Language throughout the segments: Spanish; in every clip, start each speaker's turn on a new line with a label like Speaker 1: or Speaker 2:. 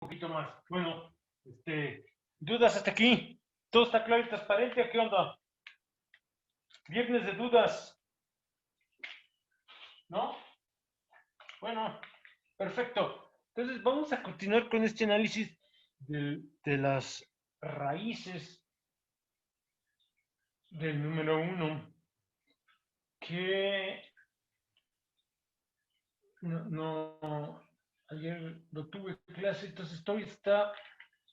Speaker 1: poquito más. Bueno, dudas hasta aquí. ¿Todo está claro y transparente? ¿Qué onda? Viernes de dudas, ¿no? Bueno, perfecto. Entonces vamos a continuar con este análisis de las raíces del número 1, que ayer no tuve clase, entonces todavía está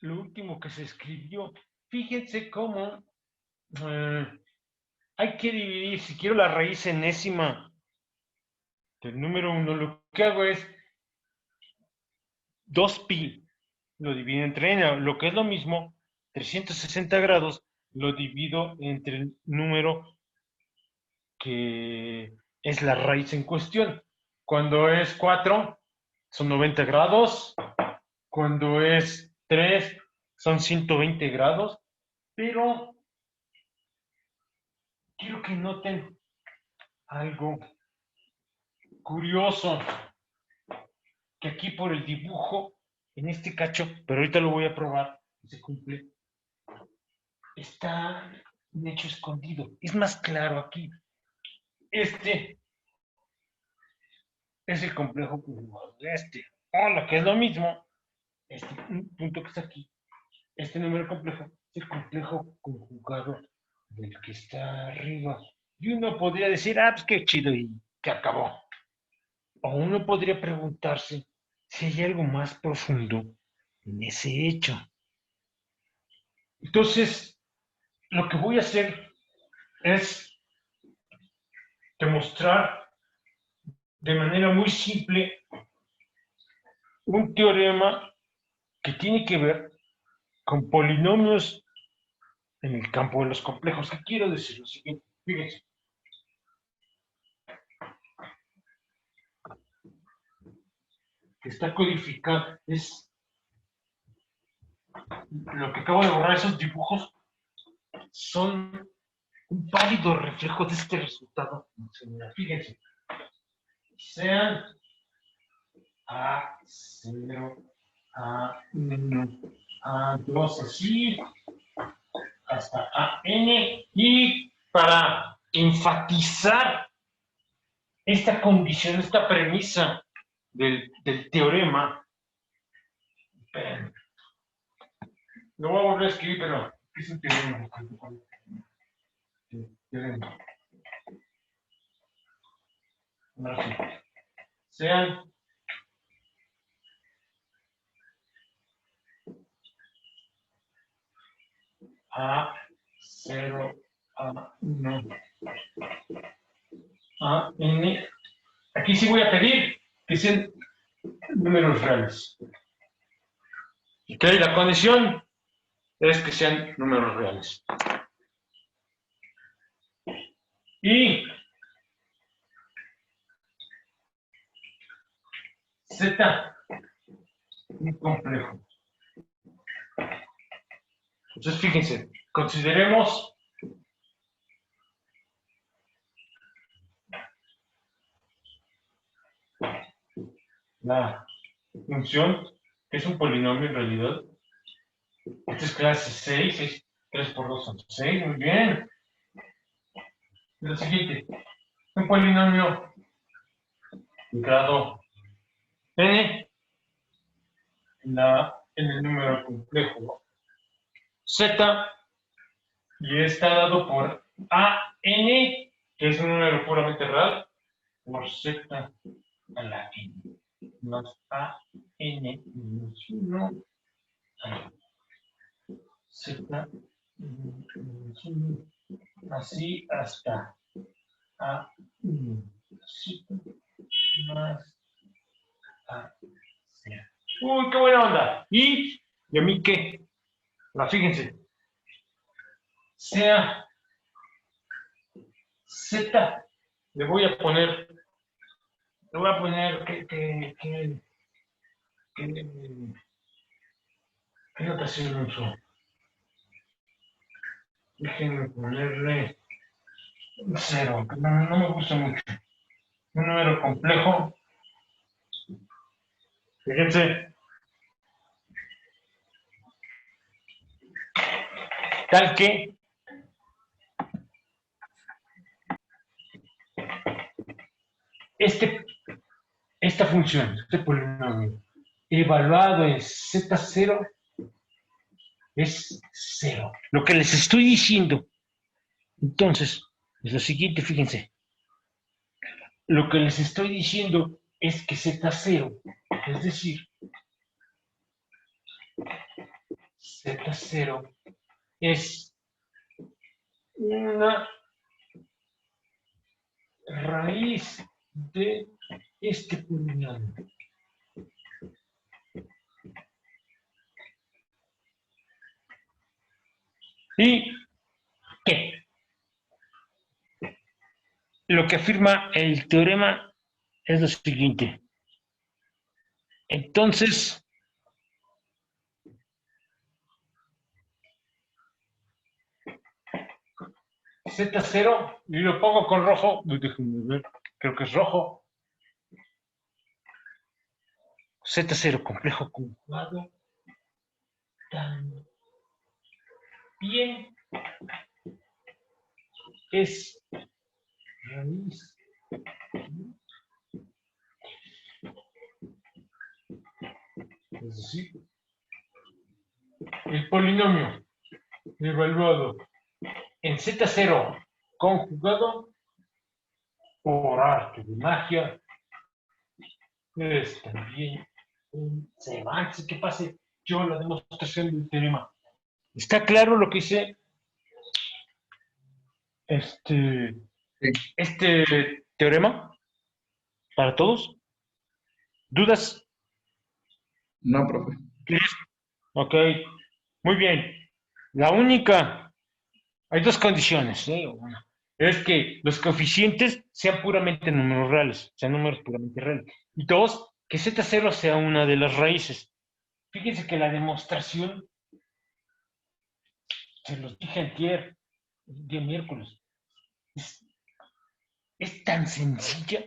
Speaker 1: lo último que se escribió. Fíjense cómo hay que dividir, si quiero la raíz enésima del número 1, lo que hago es 2pi, lo divido entre n, lo que es lo mismo, 360 grados, lo divido entre el número que es la raíz en cuestión. Cuando es 4, son 90 grados. Cuando es 3, son 120 grados. Pero quiero que noten algo curioso, que aquí por el dibujo, en este cacho, pero ahorita lo voy a probar, se cumple, está un hecho escondido. Es más claro aquí. Este es el complejo conjugado de este. O lo que es lo mismo, este punto que está aquí, este número complejo, es el complejo conjugado del que está arriba. Y uno podría decir, pues qué chido y que acabó. O uno podría preguntarse si hay algo más profundo en ese hecho. Entonces, lo que voy a hacer es demostrar de manera muy simple un teorema que tiene que ver con polinomios en el campo de los complejos. ¿Qué quiero decir? Lo siguiente, fíjense. Que está codificado, es lo que acabo de borrar, esos dibujos son un pálido reflejo de este resultado. Fíjense, sean A0, A1, A2, así, hasta AN, y para enfatizar esta condición, esta premisa del teorema, lo voy a volver a escribir, pero es un teorema. Sean A0, A1, AN. Aquí sí voy a pedir que sean números reales. ¿Ok? La condición es que sean números reales. Y Z, un complejo. Entonces, fíjense, consideremos la función, que es un polinomio en realidad. Esta es clase 6, 3 por 2 son 6, muy bien. Lo siguiente, un polinomio de grado n en el número complejo z, y está dado por an, que es un número puramente real, por z a la n, más an menos 1 a z menos 1, así hasta a 1 más a z. Uy, qué buena onda. ¿Y a mí qué? Fíjense, sea z, le voy a poner ¿qué notación uso? Déjenme ponerle 0, que no me gusta mucho. Un número complejo. Fíjense, tal que esta función, este polinomio, evaluado en Z0 es 0. Lo que les estoy diciendo, entonces, es lo siguiente, fíjense. Lo que les estoy diciendo es que Z0, es decir, Z0 es una raíz de este polinomio. ¿Y qué? Lo que afirma el teorema es lo siguiente. Entonces, Z0, y lo pongo con rojo, déjenme ver, creo que es rojo. Z0 complejo conjugado también es raíz. Es decir, el polinomio evaluado en Z0 conjugado por arte de magia es también un Antes que pase yo la demostración del teorema. ¿Está claro lo que hice?
Speaker 2: Sí.
Speaker 1: Este teorema para todos. ¿Dudas?
Speaker 2: No, profe.
Speaker 1: Ok, muy bien. La única, hay dos condiciones, ¿eh? Una, es que los coeficientes sean puramente números reales, sean números puramente reales. Y dos, que Z0 sea una de las raíces. Fíjense que la demostración, se los dije antier, el día miércoles, es, es tan sencilla.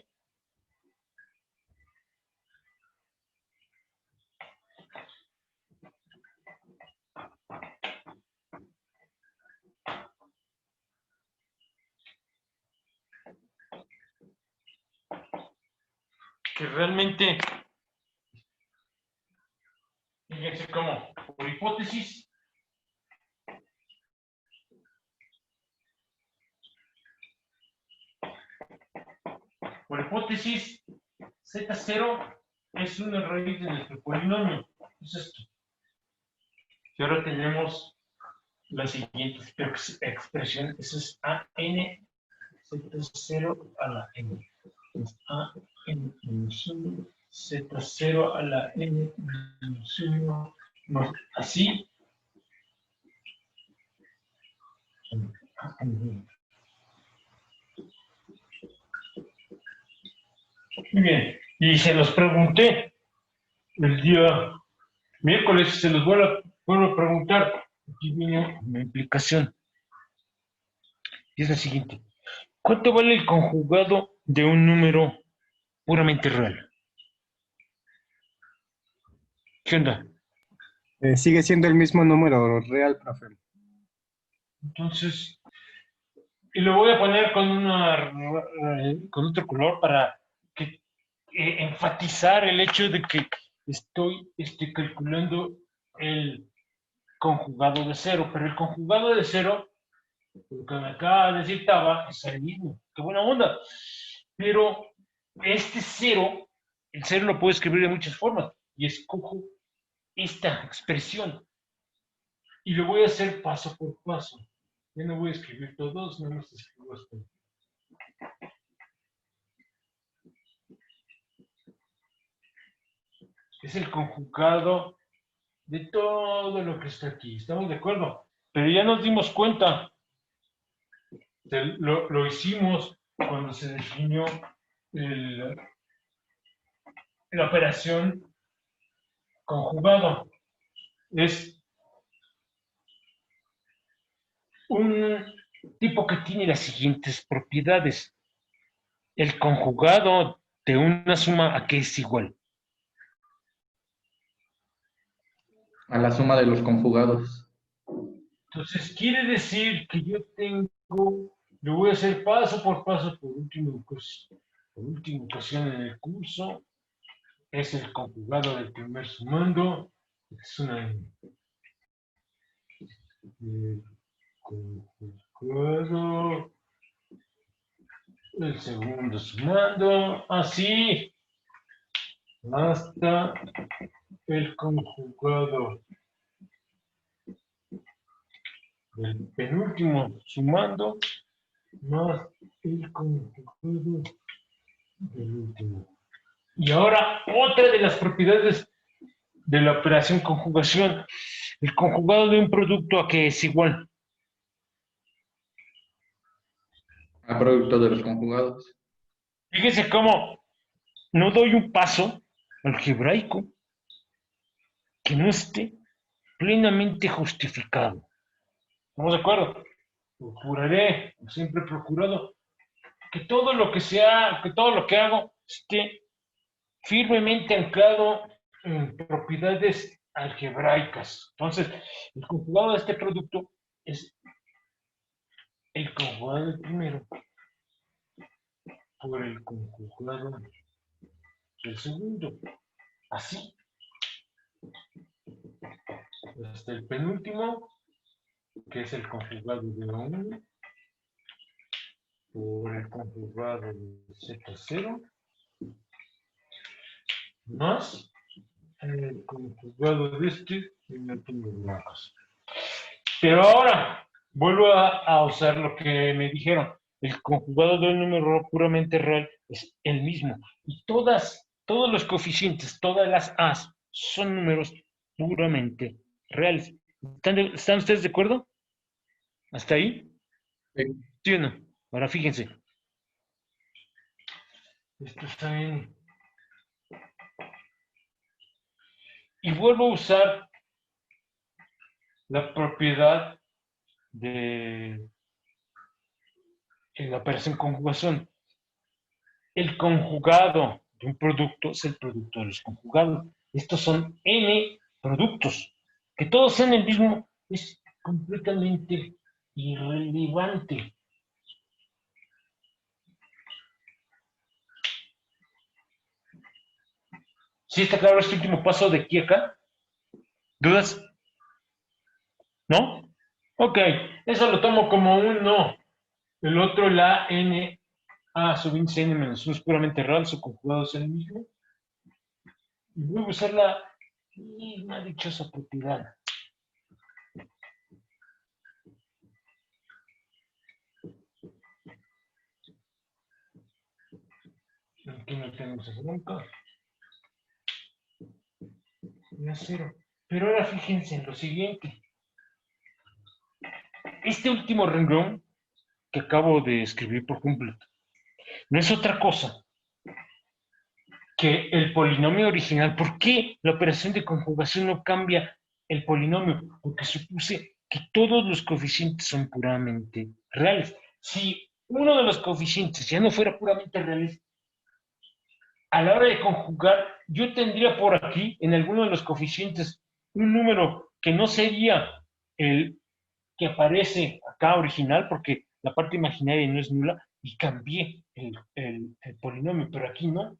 Speaker 1: Que realmente, fíjense cómo, por hipótesis, Z0 es una raíz de nuestro polinomio. Es esto. Y ahora tenemos la siguiente expresión. Eso es AN Z0 a la N. Es AN menos 1, Z0 a la N menos 1. Así. Muy bien. Y se los pregunté el día miércoles, se los vuelvo a preguntar. Aquí viene una implicación. Y es la siguiente. ¿Cuánto vale el conjugado de un número puramente real? ¿Qué onda?
Speaker 3: Sigue siendo el mismo número real, profe.
Speaker 1: Entonces, y lo voy a poner con otro color para que, enfatizar el hecho de que estoy calculando el conjugado de cero, pero el conjugado de cero, lo que me acaba de decir Taba, es el mismo. ¡Qué buena onda! Pero este cero, el cero lo puedo escribir de muchas formas y escojo esta expresión y lo voy a hacer paso por paso. Yo no voy a escribir todos, no los escribo hasta. Es el conjugado de todo lo que está aquí. ¿Estamos de acuerdo? Pero ya nos dimos cuenta, lo hicimos cuando se definió la operación conjugado. Es un tipo que tiene las siguientes propiedades. El conjugado de una suma, ¿a qué es igual?
Speaker 2: A la suma de los conjugados.
Speaker 1: Entonces, quiere decir que yo tengo, lo voy a hacer paso por paso por última ocasión en el curso. Es el conjugado del primer sumando. Es una conjugado el segundo sumando. Así hasta el conjugado del penúltimo sumando más el conjugado del último. Y ahora, otra de las propiedades de la operación conjugación, el conjugado de un producto a que es igual.
Speaker 2: A producto de los conjugados.
Speaker 1: Fíjese cómo no doy un paso algebraico que no esté plenamente justificado. ¿Estamos de acuerdo? Procuraré, siempre he procurado, que todo lo que sea, que todo lo que hago esté firmemente anclado en propiedades algebraicas. Entonces, el conjugado de este producto es el conjugado del primero por el conjugado del segundo. Así, hasta el penúltimo, que es el conjugado de A1 por el conjugado de Z0 más el conjugado de este y no tengo blancos. Pero ahora vuelvo a usar lo que me dijeron. El conjugado de un número puramente real es el mismo. Y todos los coeficientes, todas las A's son números puramente reales. ¿Están ustedes de acuerdo? ¿Hasta ahí?
Speaker 2: Sí.
Speaker 1: ¿Sí o no? Ahora fíjense. Esto está bien. Y vuelvo a usar la propiedad de la operación conjugación. El conjugado de un producto es el producto de los conjugados. Estos son n productos. Que todos sean el mismo es completamente irrelevante. ¿Sí está claro este último paso de aquí a acá? ¿Dudas? ¿No? Ok, eso lo tomo como un no. El otro, la n a sub índice n menos 1 es puramente real, su conjugado es el mismo. Y voy a usar la misma dichosa propiedad. Aquí no tenemos esa bronca. La cero. Pero ahora fíjense en lo siguiente. Este último renglón que acabo de escribir por completo no es otra cosa que el polinomio original. ¿Por qué la operación de conjugación no cambia el polinomio? Porque supuse que todos los coeficientes son puramente reales. Si uno de los coeficientes ya no fuera puramente reales, a la hora de conjugar, yo tendría por aquí, en alguno de los coeficientes, un número que no sería el que aparece acá original, porque la parte imaginaria no es nula, y cambié el polinomio, pero aquí no.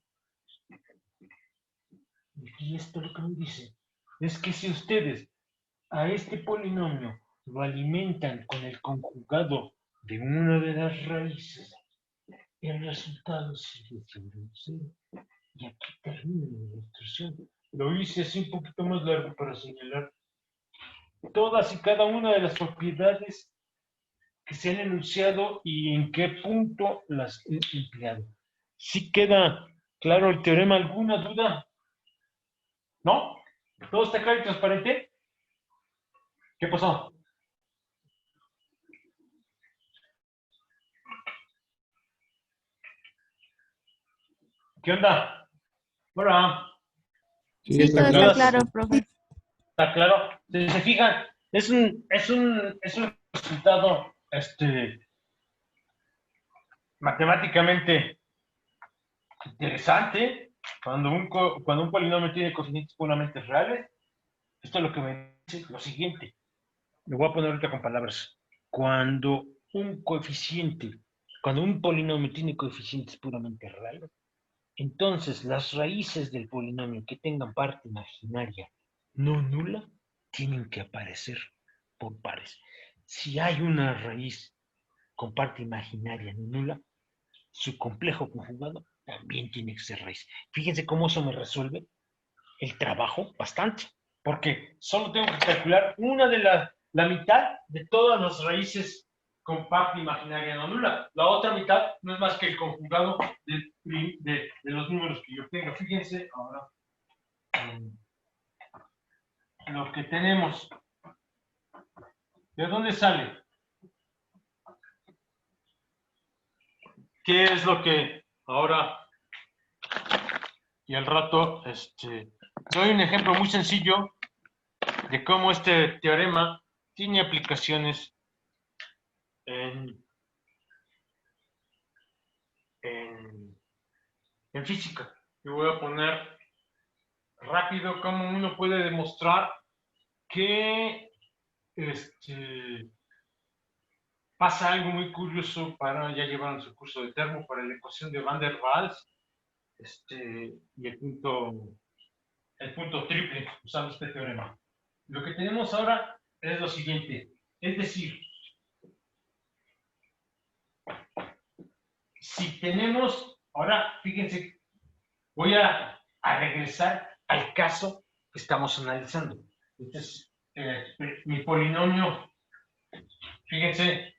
Speaker 1: Y esto lo que me dice es que si ustedes a este polinomio lo alimentan con el conjugado de una de las raíces, el resultado sigue siendo un cero. Y aquí termina la ilustración. Lo hice así un poquito más largo para señalar todas y cada una de las propiedades que se han enunciado y en qué punto las he empleado. ¿Sí queda claro el teorema? ¿Alguna duda? ¿No? ¿Todo está claro y transparente? ¿Qué pasó? ¿Qué onda? Hola.
Speaker 2: Sí,
Speaker 4: Sí,
Speaker 2: está
Speaker 4: todo
Speaker 2: claro.
Speaker 4: está claro, profe.
Speaker 1: ¿Está claro? Si se fijan, es un resultado matemáticamente interesante cuando un polinomio tiene coeficientes puramente reales. Esto es lo que me dice lo siguiente. me voy a poner ahorita con palabras. Cuando un coeficiente, cuando un polinomio tiene coeficientes puramente reales, entonces las raíces del polinomio que tengan parte imaginaria no nula tienen que aparecer por pares. Si hay una raíz con parte imaginaria no nula, su complejo conjugado también tiene que ser raíz. Fíjense cómo eso me resuelve el trabajo bastante, porque solo tengo que calcular una de la mitad de todas las raíces con parte imaginaria no nula. La otra mitad no es más que el conjugado de los números que yo tenga. Fíjense ahora lo que tenemos. ¿De dónde sale? ¿Qué es lo que ahora y al rato doy un ejemplo muy sencillo de cómo este teorema tiene aplicaciones en, en, en física? Yo voy a poner rápido cómo uno puede demostrar que pasa algo muy curioso para, ya llevaron su curso de termo, para la ecuación de Van der Waals y el punto triple usando este teorema. Lo que tenemos ahora es lo siguiente, es decir, si tenemos, ahora fíjense, voy a regresar al caso que estamos analizando. Entonces, mi polinomio, fíjense,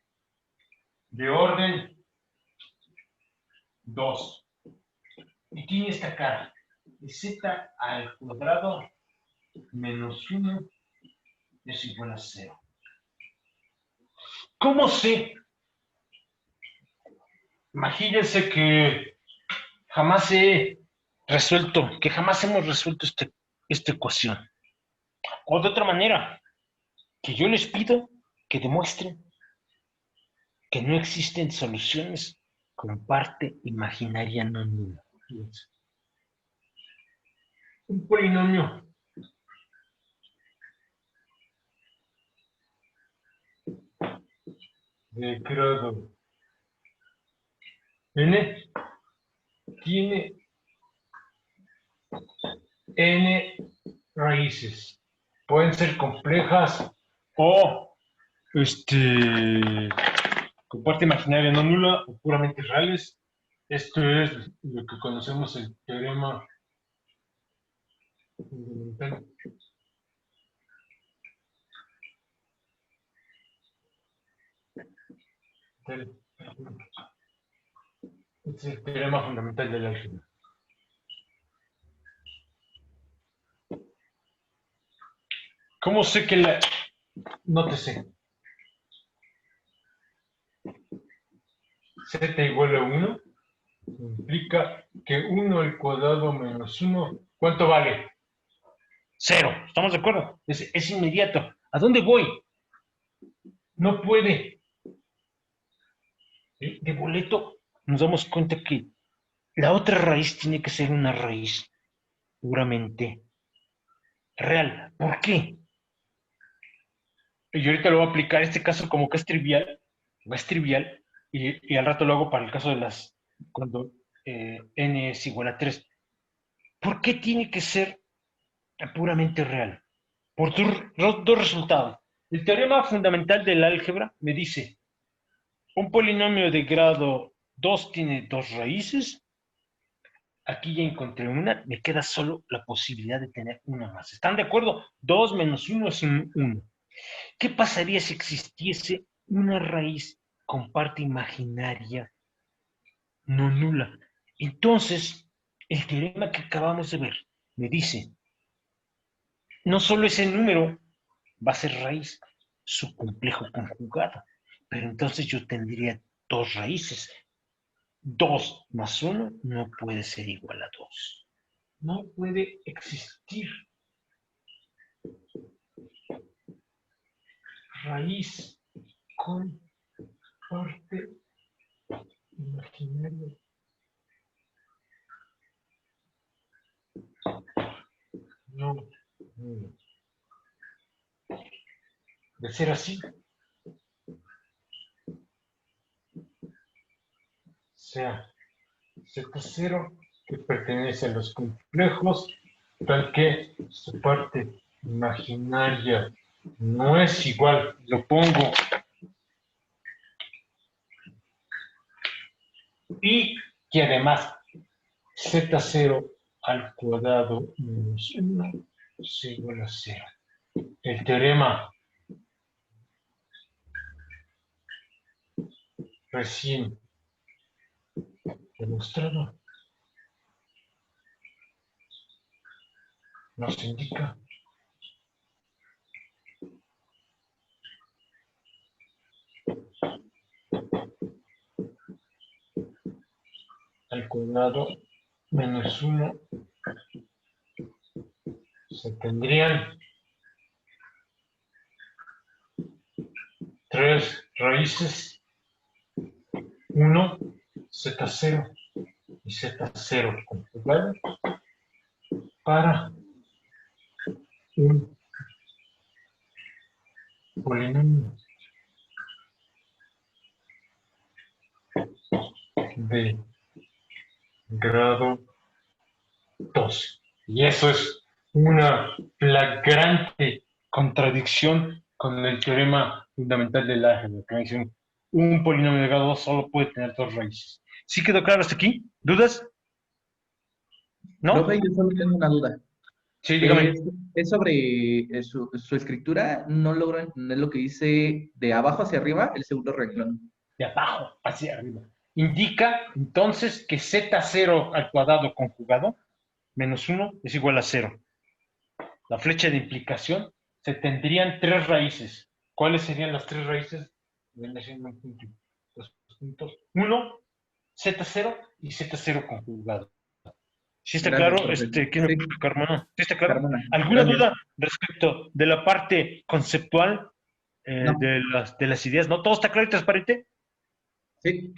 Speaker 1: de orden 2. Y tiene esta cara, z al cuadrado menos 1 es igual a 0. ¿Cómo sé? Imagínense que jamás hemos resuelto esta ecuación. O de otra manera, que yo les pido que demuestren que no existen soluciones con parte imaginaria no nula. Un polinomio de grado n tiene n raíces. Pueden ser complejas o con parte imaginaria no nula o puramente reales. Esto es lo que conocemos el teorema fundamental. Este es el teorema fundamental del álgebra. ¿Cómo sé que la... Nótese. Z igual a 1 implica que 1 al cuadrado menos 1, ¿cuánto vale? 0. ¿Estamos de acuerdo? Es inmediato. ¿A dónde voy? No puede. De boleto nos damos cuenta que la otra raíz tiene que ser una raíz puramente real. ¿Por qué? Y yo ahorita lo voy a aplicar este caso como que es trivial, y al rato lo hago para el caso de cuando n es igual a 3. ¿Por qué tiene que ser puramente real? Por dos resultados. El teorema fundamental del álgebra me dice, un polinomio de grado 2 tiene dos raíces. Aquí ya encontré una, me queda solo la posibilidad de tener una más. ¿Están de acuerdo? 2 menos 1 es 1. ¿Qué pasaría si existiese una raíz con parte imaginaria no nula? Entonces, el teorema que acabamos de ver me dice, no solo ese número va a ser raíz, su complejo conjugado, pero entonces yo tendría dos raíces. 2 más 1 no puede ser igual a 2. No puede existir raíz con parte imaginaria. No. De ser así, sea Z0 que pertenece a los complejos, tal que su parte imaginaria no es igual, lo pongo, y que además Z0 al cuadrado menos 1 es igual a 0. El teorema recién demostrado nos indica al cuadrado menos 1 se tendrían 3 raíces, 1, Z0 y Z0 conjugado para un polinomio de grado 2. Y eso es una flagrante contradicción con el teorema fundamental del álgebra, que me dicen un polinomio de grado 2 solo puede tener 2 raíces. ¿Sí quedó claro hasta aquí? ¿Dudas? ¿No?
Speaker 2: Profe, yo solo tengo una duda.
Speaker 1: Sí, dígame.
Speaker 2: Es sobre su escritura, no logro entender lo que dice de abajo hacia arriba, el segundo renglón.
Speaker 1: De abajo hacia arriba. Indica entonces que Z0 al cuadrado conjugado menos 1 es igual a 0. La flecha de implicación se tendrían 3 raíces. ¿Cuáles serían las 3 raíces? Viene siendo un punto. Dos puntos. 1, Z0 y Z0 conjugado. ¿Sí está
Speaker 2: Gracias,
Speaker 1: claro?
Speaker 2: profe.
Speaker 1: ¿Quién me
Speaker 2: Sí,
Speaker 1: puede explicar, hermano? ¿Sí está claro?
Speaker 2: Carmona,
Speaker 1: ¿Alguna
Speaker 2: gracias.
Speaker 1: duda respecto de la parte conceptual
Speaker 2: No,
Speaker 1: de las ideas? ¿No? ¿Todo está claro y transparente?
Speaker 2: sí,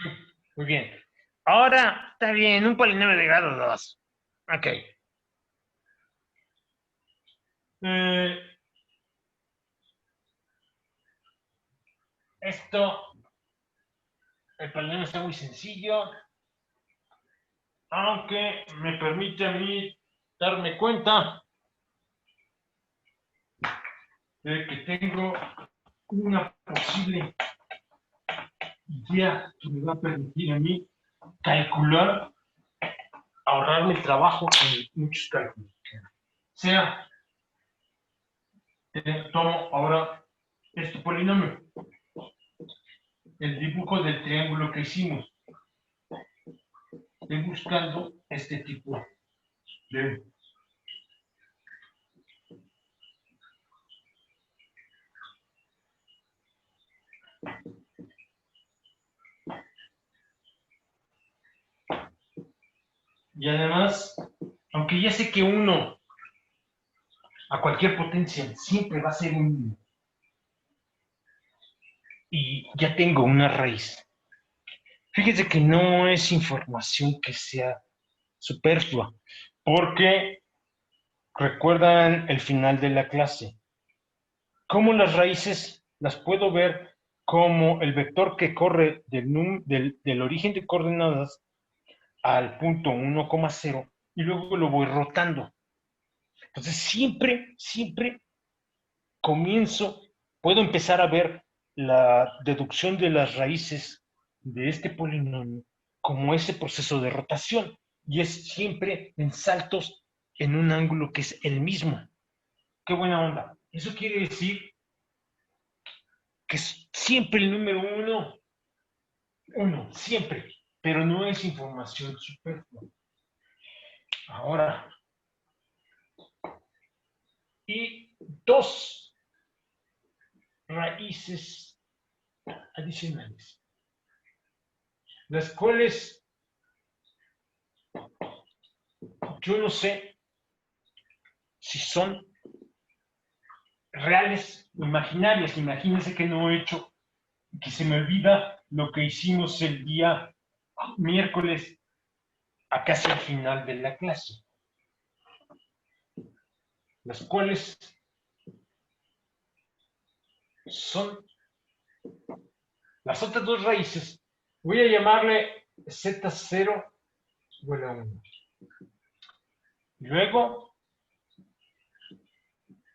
Speaker 1: Muy bien. Ahora, está bien, un polinomio de grado 2. Ok. Eh, el polinomio está muy sencillo, aunque me permite a mí darme cuenta de que tengo una posible idea que me va a permitir a mí calcular, ahorrarme el trabajo en muchos cálculos. Sea, tomo ahora este polinomio, el dibujo del triángulo que hicimos. Estoy buscando este tipo de y además, aunque ya sé que uno a cualquier potencia siempre va a ser un y ya tengo una raíz. Fíjense que no es información que sea superflua, porque recuerdan el final de la clase. ¿Cómo las raíces las puedo ver como el vector que corre del origen de coordenadas al punto 1,0 y luego lo voy rotando? Entonces siempre puedo empezar a ver la deducción de las raíces de este polinomio como ese proceso de rotación y es siempre en saltos en un ángulo que es el mismo. Qué buena onda. Eso quiere decir que es siempre el número uno, siempre, pero no es información superflua. Ahora, y dos raíces adicionales, las cuales yo no sé si son reales o imaginarias. Imagínense que no he hecho, que se me olvida lo que hicimos el día miércoles, a casi al final de la clase, las cuales son las otras dos raíces. Voy a llamarle Z0 igual a 1. Luego,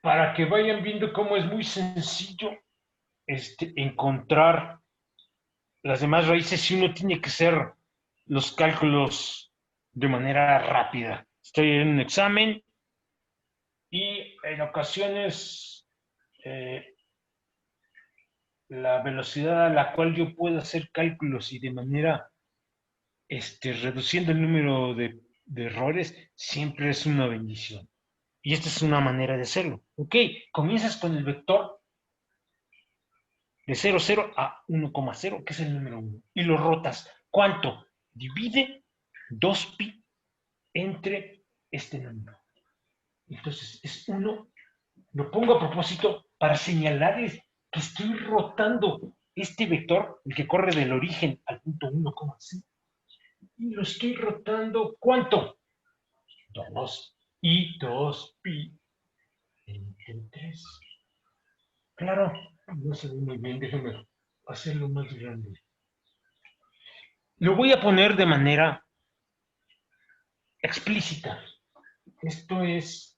Speaker 1: para que vayan viendo cómo es muy sencillo encontrar las demás raíces, si uno tiene que hacer los cálculos de manera rápida. Estoy en un examen y en ocasiones la velocidad a la cual yo puedo hacer cálculos y de manera reduciendo el número de errores siempre es una bendición. Y esta es una manera de hacerlo. Ok, comienzas con el vector de 0,0 a 1,0, que es el número 1, y lo rotas. ¿Cuánto? Divide 2pi entre este número. Entonces es 1. Lo pongo a propósito para señalarles que estoy rotando este vector, el que corre del origen al punto 1,0. Y lo estoy rotando, ¿cuánto? 2. Y 2pi entre 3. Claro, no se ve muy bien, déjenme hacerlo más grande. Lo voy a poner de manera explícita. Esto es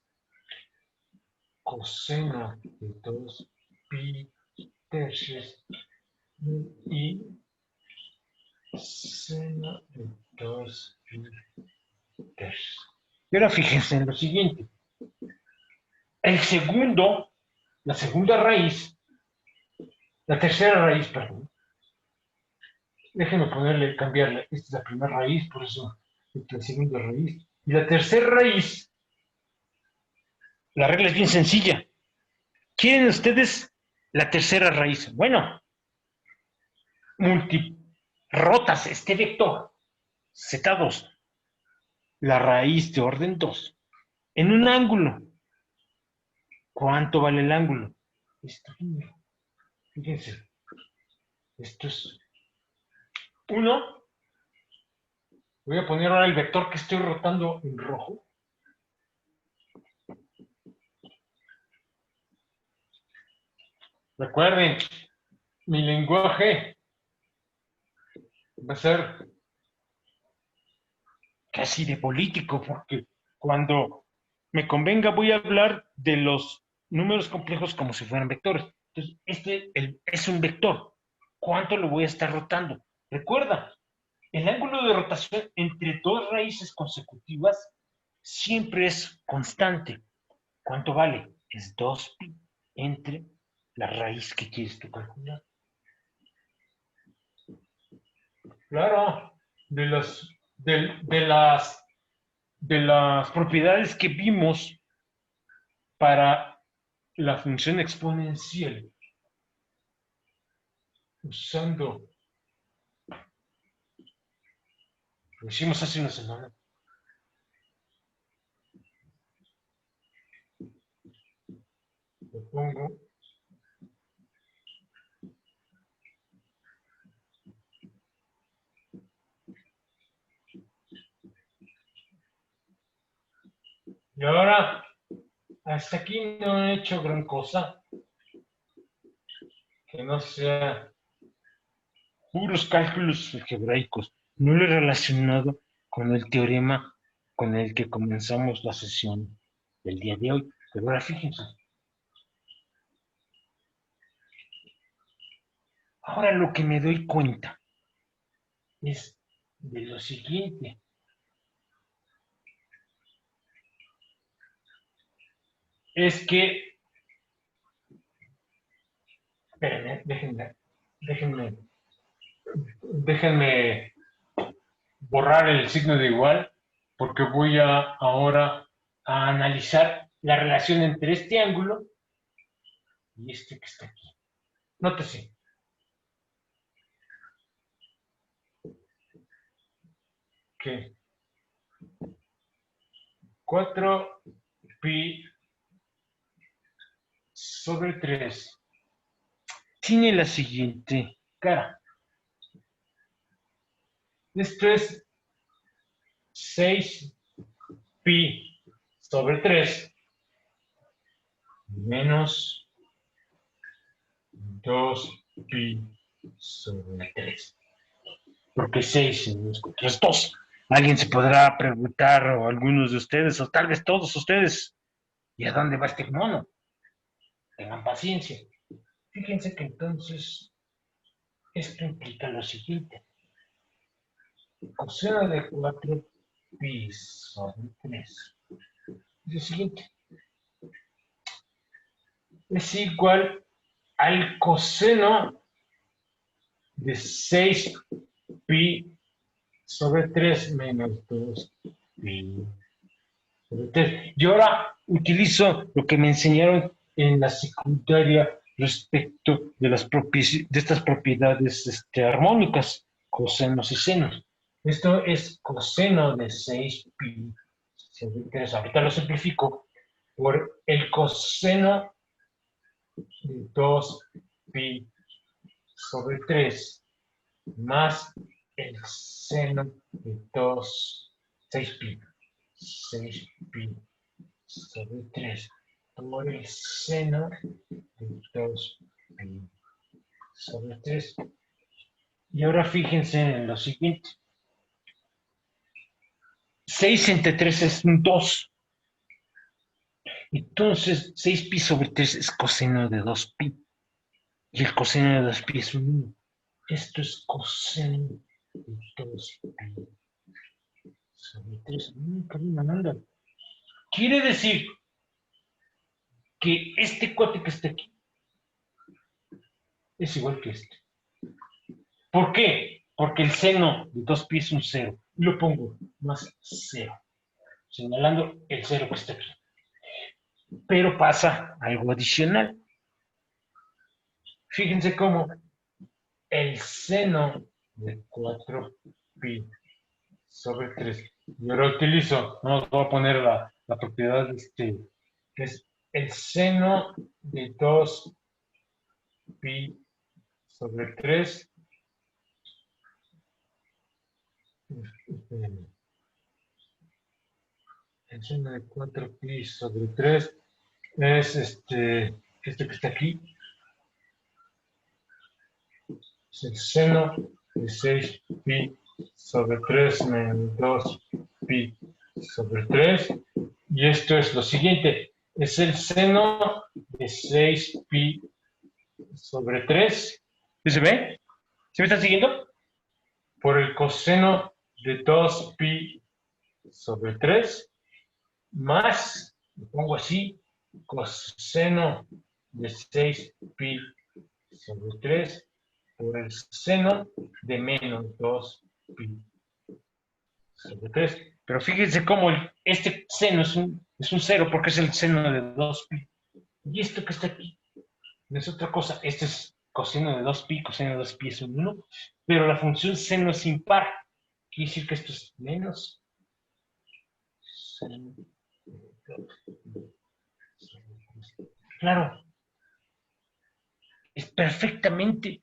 Speaker 1: coseno de 2pi tercios y seno de 2pi tercios. Y ahora fíjense en lo siguiente. La segunda raíz, la tercera raíz, perdón. Déjenme cambiarla. Esta es la primera raíz, por eso esta es la segunda raíz. Y la tercera raíz, la regla es bien sencilla. ¿Quieren ustedes la tercera raíz? Bueno, rotas este vector, Z2, la raíz de orden 2, en un ángulo. ¿Cuánto vale el ángulo? Esto, fíjense, esto es 1. Voy a poner ahora el vector que estoy rotando en rojo. Recuerden, mi lenguaje va a ser casi de político, porque cuando me convenga voy a hablar de los números complejos como si fueran vectores. Entonces, es un vector. ¿Cuánto lo voy a estar rotando? Recuerda, el ángulo de rotación entre dos raíces consecutivas siempre es constante. ¿Cuánto vale? Es 2pi entre la raíz que quieres tú calcular. Claro, de las propiedades que vimos para la función exponencial usando, lo hicimos hace una semana. Lo pongo. Y ahora, hasta aquí no he hecho gran cosa que no sea puros cálculos algebraicos. No lo he relacionado con el teorema con el que comenzamos la sesión del día de hoy. Pero ahora fíjense. Ahora lo que me doy cuenta es de lo siguiente. Es que, espérenme, déjenme borrar el signo de igual, porque voy ahora a analizar la relación entre este ángulo y este que está aquí. Nótese. Que 4pi sobre 3 tiene la siguiente cara. Esto es 6pi sobre 3 menos 2pi sobre 3. Porque 6 es 2. Alguien se podrá preguntar, o algunos de ustedes, o tal vez todos ustedes, ¿y a dónde va este mono? Tengan paciencia. Fíjense que entonces esto implica lo siguiente. Coseno de 4pi sobre 3 es lo siguiente. Es igual al coseno de 6pi sobre 3 menos 2pi sobre 3. Y ahora utilizo lo que me enseñaron en la secundaria respecto de estas propiedades armónicas, cosenos y senos. Esto es coseno de 6pi sobre 3. Ahorita lo simplifico por el coseno de 2pi sobre 3 más el seno de 6pi sobre 3 por el seno de 2pi sobre 3. Y ahora fíjense en lo siguiente. 6 entre 3 es un 2. Entonces, 6pi sobre 3 es coseno de 2pi. Y el coseno de 2pi es un 1. Esto es coseno de 2pi sobre 3. Quiere decir que este cuate que está aquí es igual que este. ¿Por qué? Porque el seno de 2pi es un 0. Lo pongo más 0, señalando el 0 que está aquí. Pero pasa algo adicional. Fíjense cómo el seno de 4pi sobre 3. Y ahora utilizo, no voy a poner la propiedad que es el seno de 2pi sobre 3. El seno de 4pi sobre 3 es este que está aquí. Es el seno de 6pi sobre 3 menos 2pi sobre 3. Y esto es lo siguiente. Es el seno de 6pi sobre 3. ¿Sí se ve? ¿Sí me están siguiendo? Por el coseno de 2pi sobre 3 más, lo pongo así, coseno de 6pi sobre 3 por el seno de menos 2pi sobre 3. Pero fíjense cómo este seno es un 0 porque es el seno de 2pi. Y esto que está aquí no es otra cosa. Este es coseno de 2pi, coseno de 2pi es un 1. Pero la función seno es impar. Quiere decir que esto es menos seno de 2pi. Claro, es perfectamente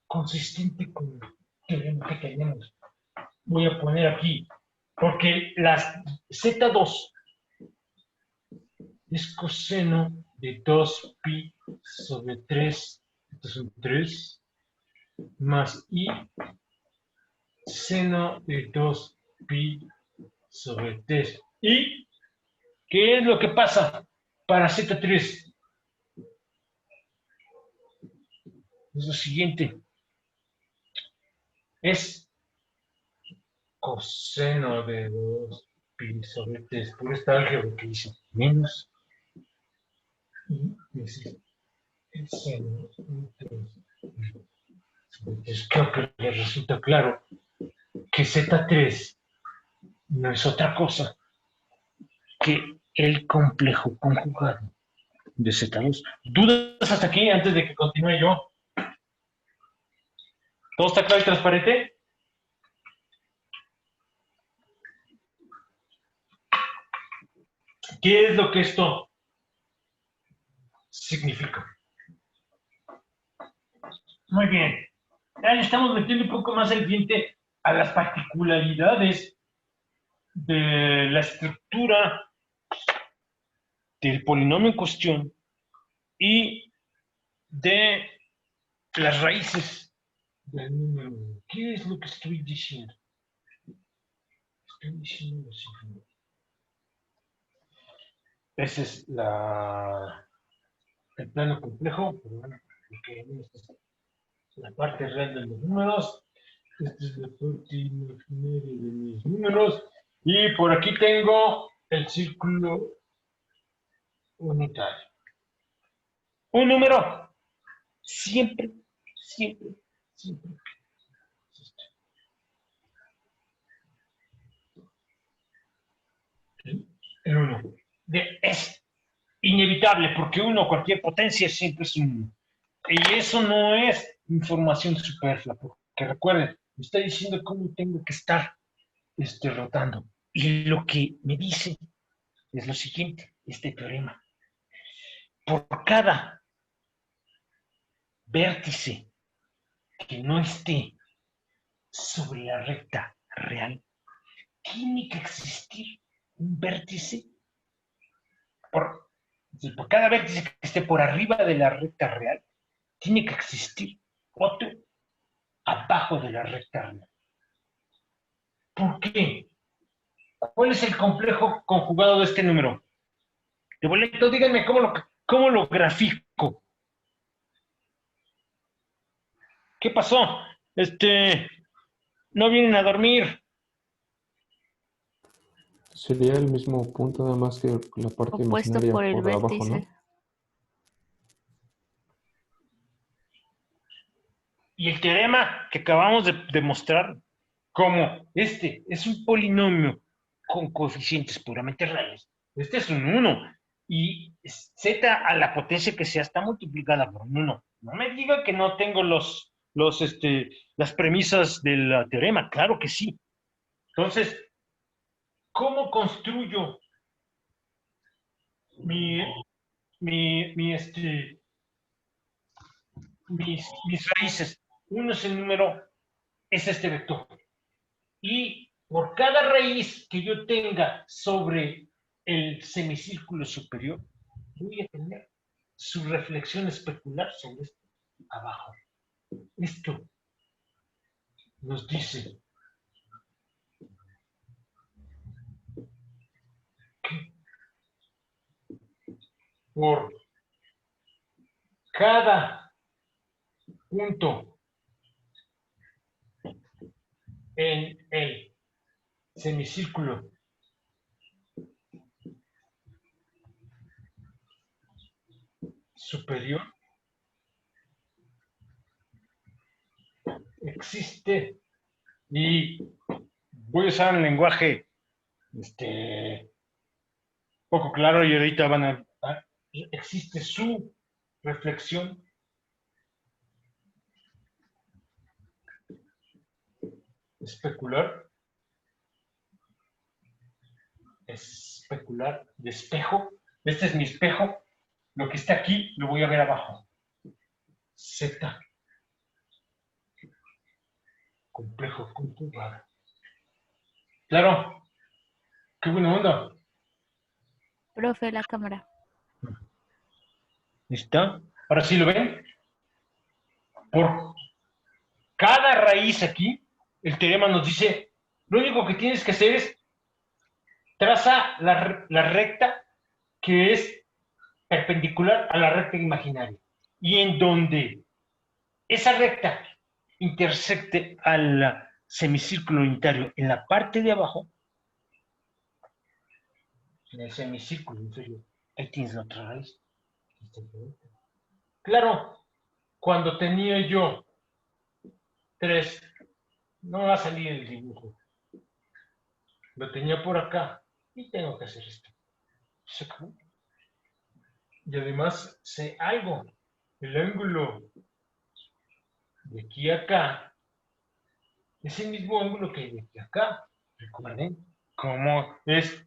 Speaker 1: consistente con el teorema que tenemos. Voy a poner aquí, porque las Z2 es coseno de 2pi sobre 3, esto es un 3, más i seno de 2pi sobre 3. ¿Y qué es lo que pasa para Z3? Es lo siguiente. Es coseno de 2pi sobre 3 por esta álgebra que dice menos y el seno de 3 sobre 3. Creo que les resulta claro que Z3 no es otra cosa que el complejo conjugado de Z2. ¿Dudas hasta aquí antes de que continúe yo? ¿Todo está claro y transparente? ¿Qué es lo que esto significa? Muy bien. Ya le estamos metiendo un poco más el diente a las particularidades de la estructura del polinomio en cuestión y de las raíces del número 1. ¿Qué es lo que estoy diciendo? Estoy diciendo lo siguiente. Ese es el plano complejo, pero bueno, porque esta es la parte real de los números. Esta es la parte imaginaria de mis números. Y por aquí tengo el círculo unitario. Un número siempre, siempre, siempre existe. El 1. Es inevitable porque 1, cualquier potencia, siempre es un 1. Y eso no es información superflua, porque recuerden, me está diciendo cómo tengo que estar rotando. Y lo que me dice es lo siguiente, este teorema. Por cada vértice que no esté sobre la recta real, tiene que existir un vértice por cada vértice que esté por arriba de la recta real, tiene que existir otro abajo de la recta real. ¿Por qué? ¿Cuál es el complejo conjugado de este número? De boleto, díganme cómo lo grafico. ¿Qué pasó? No vienen a dormir.
Speaker 4: Sería el mismo punto, nada más que la parte
Speaker 5: Opuesto
Speaker 4: imaginaria
Speaker 5: por el
Speaker 4: por abajo, ¿no?
Speaker 5: vértice.
Speaker 1: Y el teorema que acabamos de demostrar, como este es un polinomio con coeficientes puramente reales, este es un 1, y z a la potencia que sea está multiplicada por un 1. No me diga que no tengo las premisas del teorema, claro que sí. Entonces, ¿cómo construyo mi, mis raíces? Uno es el número, es este vector. Y por cada raíz que yo tenga sobre el semicírculo superior, voy a tener su reflexión especular sobre esto abajo. Esto nos dice que por cada punto en el semicírculo superior existe, y voy a usar un lenguaje poco claro, y ahorita existe su reflexión especular de espejo. Este es mi espejo. Lo que está aquí lo voy a ver abajo. Z. Complejo conjugado. Claro. Qué buena onda.
Speaker 5: Profe, la cámara.
Speaker 1: ¿Listo? Ahora sí lo ven. Por cada raíz aquí, el teorema nos dice, lo único que tienes que hacer es traza la recta que es perpendicular a la recta imaginaria. Y en donde esa recta intersecte al semicírculo unitario en la parte de abajo, en el semicírculo inferior, ahí tienes la otra raíz. Claro, cuando tenía yo 3, no va a salir el dibujo. Lo tenía por acá y tengo que hacer esto. Se acabó. Y además sé algo. El ángulo de aquí a acá es el mismo ángulo que de aquí a acá. Recuerden cómo es.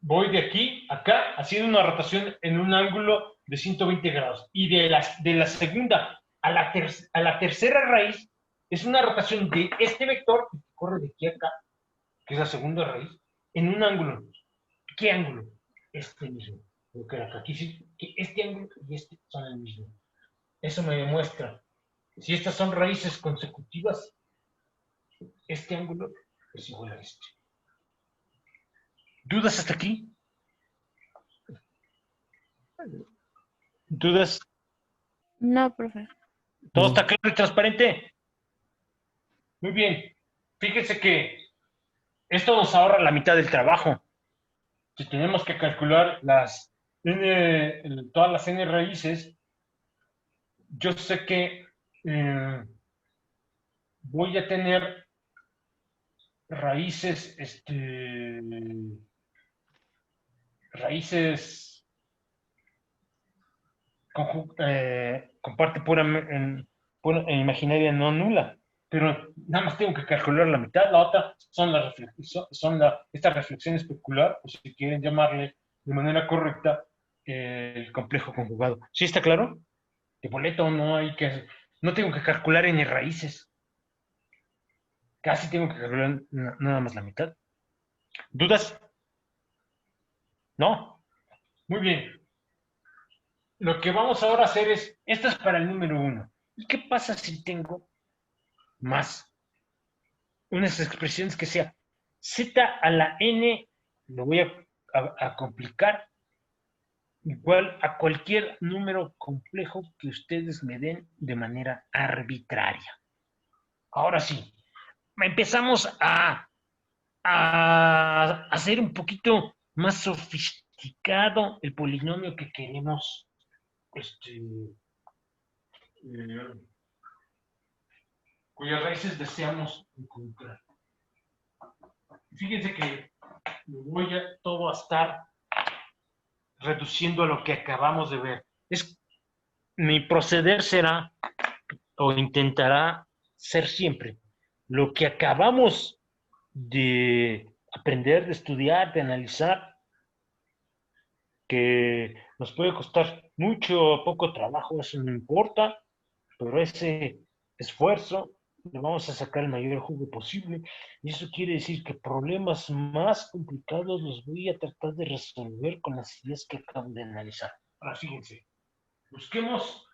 Speaker 1: Voy de aquí a acá haciendo una rotación en un ángulo de 120 grados. Y de la segunda a la tercera raíz es una rotación de este vector que corre de aquí a acá, que es la segunda raíz, en un ángulo. ¿Qué ángulo? Este mismo. Lo que aquí sí, que este ángulo y este son el mismo. Eso me demuestra. Si estas son raíces consecutivas, este ángulo es igual a este. ¿Dudas hasta aquí? ¿Dudas?
Speaker 5: No, profe.
Speaker 1: ¿Todo
Speaker 4: No.
Speaker 1: está claro y transparente? Muy bien. Fíjense que esto nos ahorra la mitad del trabajo. Si tenemos que calcular todas las n raíces, yo sé que voy a tener raíces, raíces con parte pura imaginaria no nula, pero nada más tengo que calcular la mitad. La otra son esta reflexión especular, o si quieren llamarle de manera correcta, el complejo conjugado. ¿Sí está claro? De boleto no tengo que calcular n raíces. Casi tengo que calcular nada más la mitad. ¿Dudas? ¿No? Muy bien. Lo que vamos ahora a hacer esto es para el número 1. ¿Y qué pasa si tengo más? Unas expresiones que sea z a la n, lo voy a complicar, igual a cualquier número complejo que ustedes me den de manera arbitraria. Ahora sí, empezamos a hacer un poquito más sofisticado el polinomio que queremos cuyas raíces deseamos encontrar. Fíjense que voy a todo a estar reduciendo a lo que acabamos de ver. Mi proceder será o intentará ser siempre lo que acabamos de aprender, de estudiar, de analizar, que nos puede costar mucho o poco trabajo, eso no importa, pero ese esfuerzo le vamos a sacar el mayor jugo posible, y eso quiere decir que problemas más complicados los voy a tratar de resolver con las ideas que acabo de analizar. Ahora fíjense, busquemos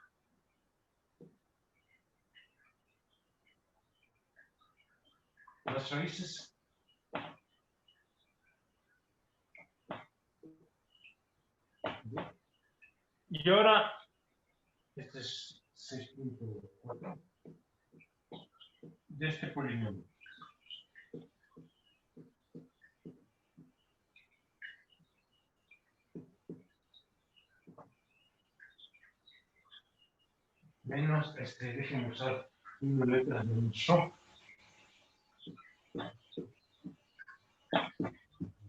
Speaker 1: las raíces y ahora este es 6.4 de este polinomio. Menos, déjenme usar una letra de yo.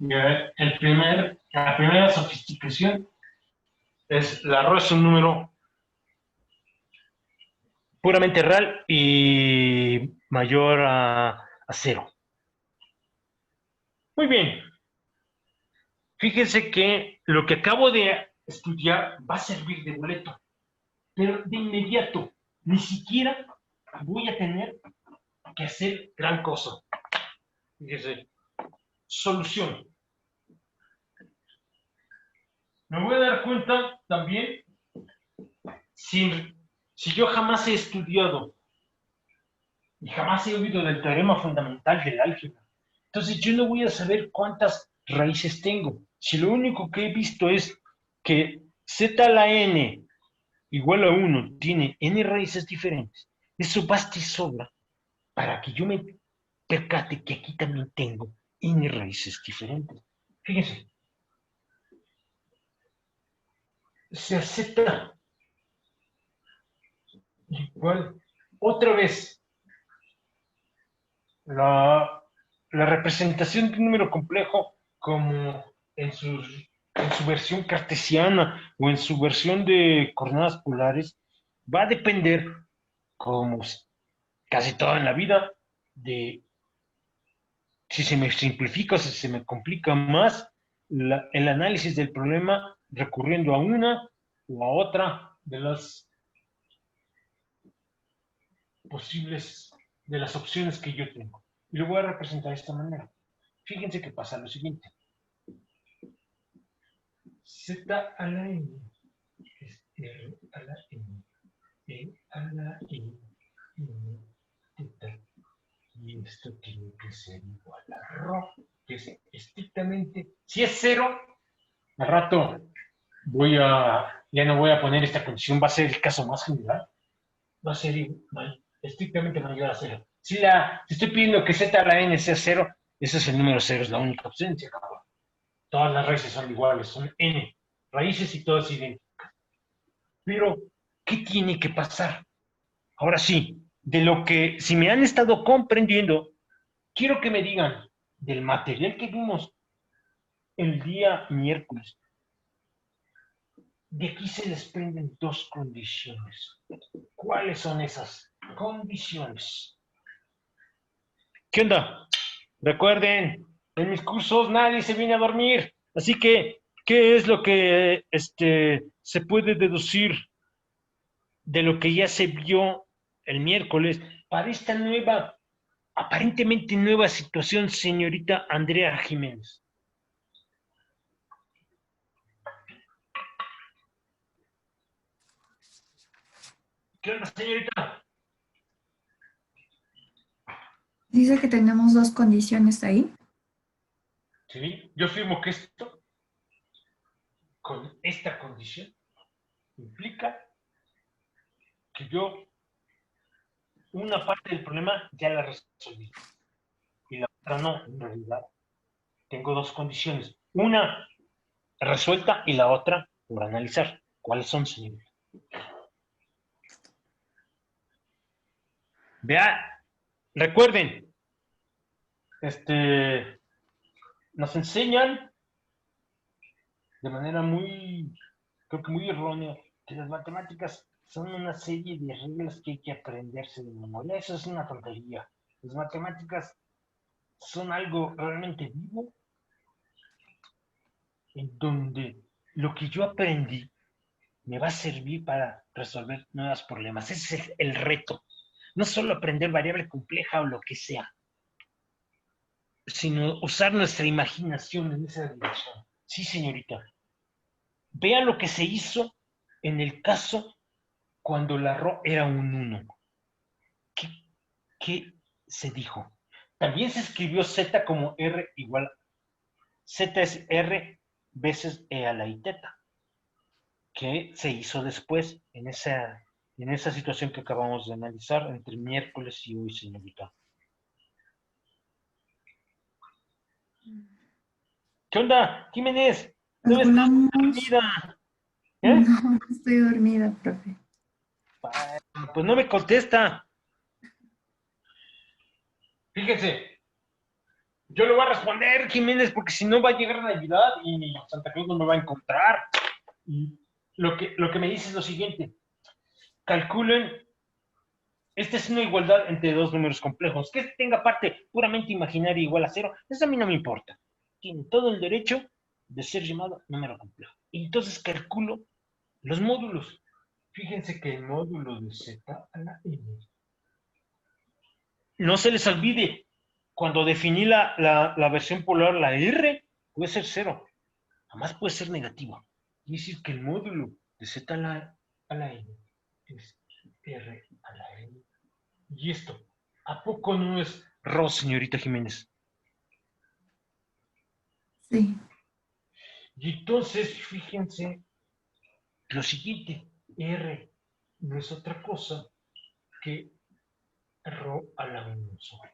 Speaker 1: La primera sofisticación es la RO es un número puramente real y mayor a 0. Muy bien. Fíjense que lo que acabo de estudiar va a servir de boleto, pero de inmediato ni siquiera voy a tener que hacer gran cosa. Fíjense, solución. Me voy a dar cuenta también si yo jamás he estudiado y jamás he oído del teorema fundamental del álgebra, entonces yo no voy a saber cuántas raíces tengo. Si lo único que he visto es que z a la n igual a 1 tiene n raíces diferentes, eso basta y sobra para que yo me percate que aquí también tengo n raíces diferentes. Fíjense, se z igual, otra vez, la representación de un número complejo como en su versión cartesiana o en su versión de coordenadas polares va a depender, como casi todo en la vida, de si se me simplifica o si se me complica más el análisis del problema recurriendo a una o a otra de las posibles, de las opciones que yo tengo. Y lo voy a representar de esta manera. Fíjense que pasa lo siguiente. Z a la n es R a la n esto tiene que ser igual a Rho, que es estrictamente, si es 0, al rato ya no voy a poner esta condición, va a ser el caso más general, va a ser igual, estrictamente mayor a 0. Si estoy pidiendo que z a la n sea 0, ese es el número 0, es la única opción, se acabó. Todas las raíces son iguales, son n raíces y todas idénticas. Pero, ¿qué tiene que pasar? Ahora sí, de lo que, si me han estado comprendiendo, quiero que me digan del material que vimos el día miércoles. De aquí se desprenden dos condiciones. ¿Cuáles son esas condiciones? ¿Qué onda? Recuerden, en mis cursos nadie se viene a dormir. Así que, ¿qué es lo que se puede deducir de lo que ya se vio el miércoles para esta nueva, aparentemente nueva situación, señorita Andrea Jiménez? ¿Qué onda, señorita?
Speaker 6: Dice que tenemos dos condiciones ahí.
Speaker 1: Sí, yo afirmo que esto, con esta condición, implica que yo una parte del problema ya la resolví y la otra no, en realidad. Tengo dos condiciones. Una resuelta y la otra por analizar. ¿Cuáles son, señorita? Vea, recuerden, nos enseñan de manera creo que muy errónea, que las matemáticas son una serie de reglas que hay que aprenderse de memoria. Eso es una tontería. Las matemáticas son algo realmente vivo, en donde lo que yo aprendí me va a servir para resolver nuevos problemas. Ese es el reto. No solo aprender variable compleja o lo que sea, sino usar nuestra imaginación en esa dirección. Sí, señorita. Vea lo que se hizo en el caso cuando la Rho era un 1. ¿Qué se dijo? También se escribió Z como R igual. Z es R veces E a la I teta. ¿Qué se hizo después en esa situación que acabamos de analizar entre miércoles y hoy, señorita? ¿Qué onda, Jiménez? ¿No estás
Speaker 6: Calculamos.
Speaker 1: dormida? ¿Eh?
Speaker 6: No, estoy dormida, profe.
Speaker 1: Pues no me contesta. Fíjense, yo le voy a responder, Jiménez, porque si no va a llegar Navidad y Santa Claus no me va a encontrar. Y lo que me dice es lo siguiente. Calculen, esta es una igualdad entre dos números complejos. Que tenga parte puramente imaginaria igual a 0, eso a mí no me importa. Tiene todo el derecho de ser llamado número complejo. Y entonces calculo los módulos. Fíjense que el módulo de z a la n, no se les olvide, cuando definí la versión polar, la r puede ser 0, jamás puede ser negativa. Quiere decir que el módulo de z a la n es r a la n. Y esto, ¿a poco no es Rho, señorita Jiménez?
Speaker 6: Sí.
Speaker 1: Y entonces, fíjense lo siguiente, R no es otra cosa que Rho a la 1 sobre.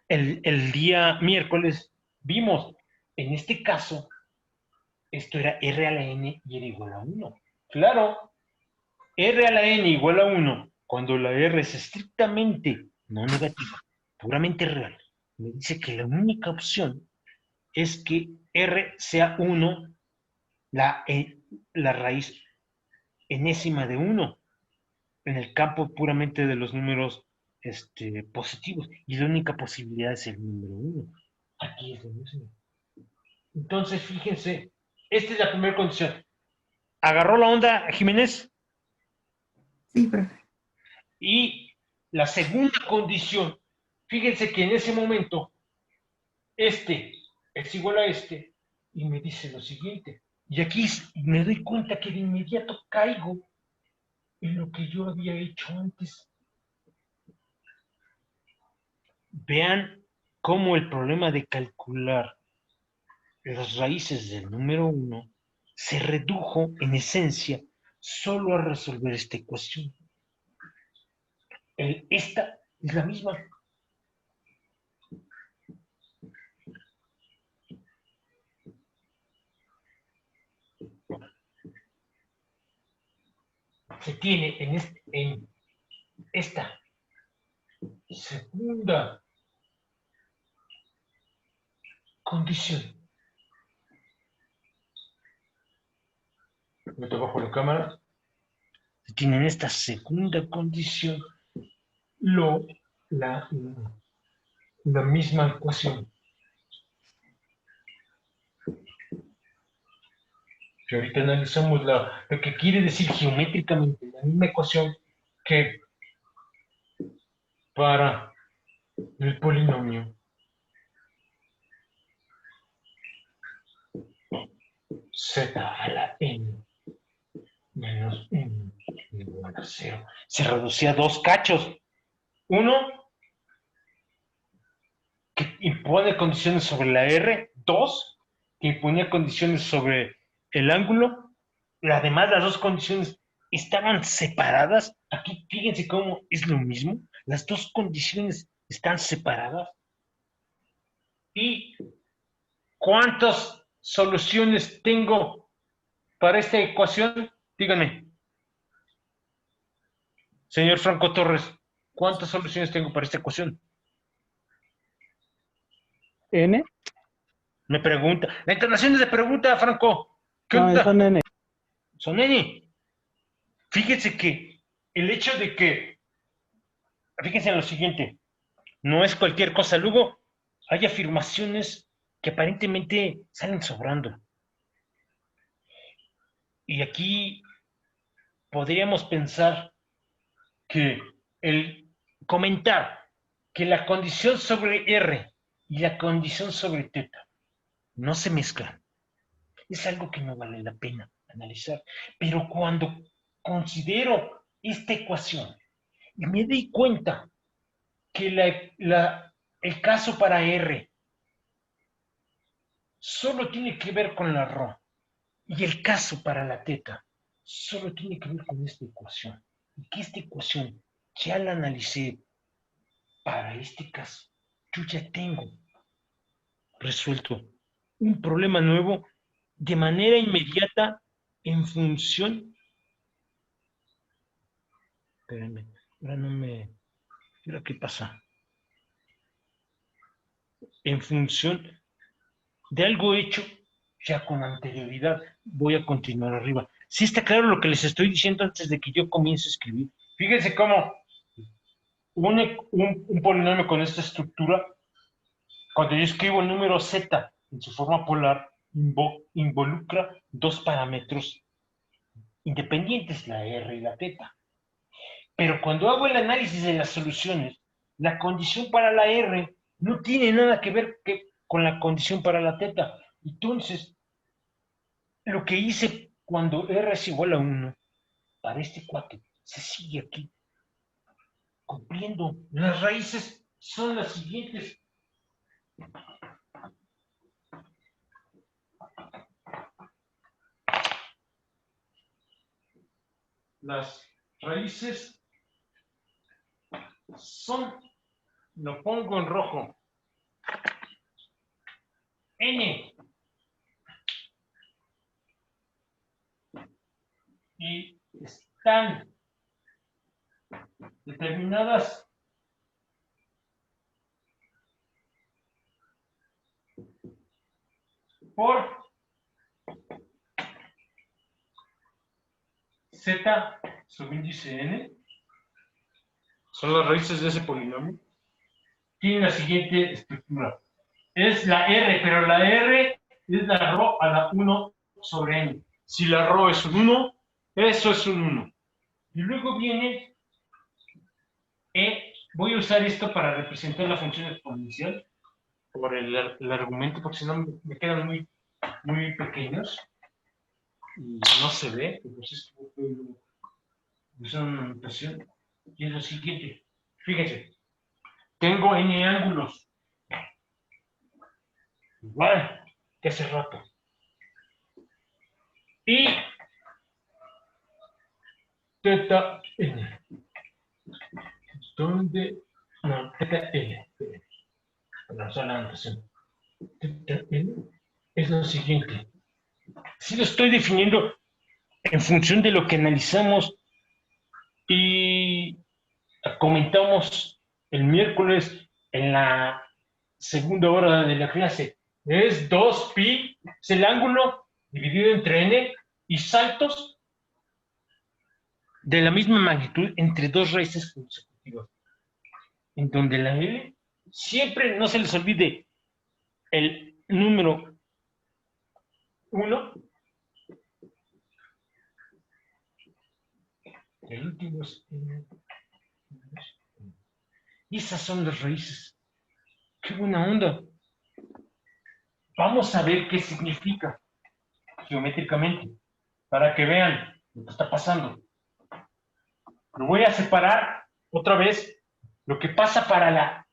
Speaker 1: El día miércoles vimos, en este caso, esto era R a la N y era igual a 1. Claro, R a la N igual a 1, cuando la R es estrictamente no negativa, puramente real, me dice que la única opción es que R sea 1, la raíz enésima de 1, en el campo puramente de los números positivos. Y la única posibilidad es el número 1. Aquí es lo mismo. Entonces, fíjense, esta es la primera condición. ¿Agarró la onda, Jiménez?
Speaker 6: Sí, profe.
Speaker 1: Y la segunda condición, fíjense que en ese momento, este es igual a este, y me dice lo siguiente. Y aquí me doy cuenta que de inmediato caigo en lo que yo había hecho antes. vean cómo el problema de calcular las raíces del número 1 se redujo en esencia solo a resolver esta ecuación. Esta es la misma. Se tiene en esta segunda condición. Me toco bajo la cámara. Se tiene en esta segunda condición la misma ecuación. Que ahorita analizamos lo que quiere decir geométricamente la misma ecuación que para el polinomio z a la n menos n igual a 0. Se reducía a dos cachos. Uno, que impone condiciones sobre la R. Dos, que imponía condiciones sobre el ángulo. Además, las dos condiciones estaban separadas. Aquí, fíjense cómo es lo mismo. Las dos condiciones están separadas. ¿Y cuántas soluciones tengo para esta ecuación? Díganme. Señor Franco Torres, ¿cuántas soluciones tengo para esta ecuación?
Speaker 7: N.
Speaker 1: Me pregunta. La entonación es de pregunta, Franco. ¿Qué
Speaker 7: No,
Speaker 1: onda?
Speaker 7: son N.
Speaker 1: Son N. Fíjense que el hecho de que, fíjense en lo siguiente, no es cualquier cosa. Luego hay afirmaciones que aparentemente salen sobrando. Y aquí podríamos pensar que el comentar que la condición sobre R y la condición sobre teta no se mezclan es algo que no vale la pena analizar. Pero cuando considero esta ecuación y me doy cuenta que el caso para R solo tiene que ver con la ρ y el caso para la teta solo tiene que ver con esta ecuación, y que esta ecuación ya la analicé para este caso, yo ya tengo resuelto un problema nuevo de manera inmediata en función. Espérenme, ahora no me. Mira qué pasa. En función de algo hecho ya con anterioridad. Voy a continuar arriba. Sí está claro lo que les estoy diciendo antes de que yo comience a escribir. Fíjense cómo un polinomio con esta estructura, cuando yo escribo el número z en su forma polar, involucra dos parámetros independientes, la r y la teta. Pero cuando hago el análisis de las soluciones, la condición para la r no tiene nada que ver con la condición para la teta. Entonces, lo que hice cuando r es igual a 1, para este cuate, se sigue aquí cumpliendo. Las raíces son las siguientes. Las raíces son, lo pongo en rojo, n. Y están determinadas por z subíndice n. Son las raíces de ese polinomio. Tiene la siguiente estructura. Es la r, pero la r es la ρ a la 1 sobre n. Si la ρ es un 1, eso es un 1. Y luego viene voy a usar esto para representar la función exponencial por el argumento, porque si no me quedan muy, muy pequeños y no se ve. Entonces puedo usar una notación y es lo siguiente. Fíjense, tengo n ángulos. Igual que hace rato. Y teta n. ¿Dónde? No, teta n. No, solo la anotación. Teta n es lo siguiente. Si lo estoy definiendo en función de lo que analizamos y comentamos el miércoles en la segunda hora de la clase. Es 2pi, es el ángulo dividido entre n y saltos de la misma magnitud entre dos raíces consecutivas. En donde la L, siempre no se les olvide el número 1. El último es n. Y esas son las raíces. ¡Qué buena onda! Vamos a ver qué significa geométricamente, para que vean lo que está pasando. Lo voy a separar otra vez. Lo que pasa para la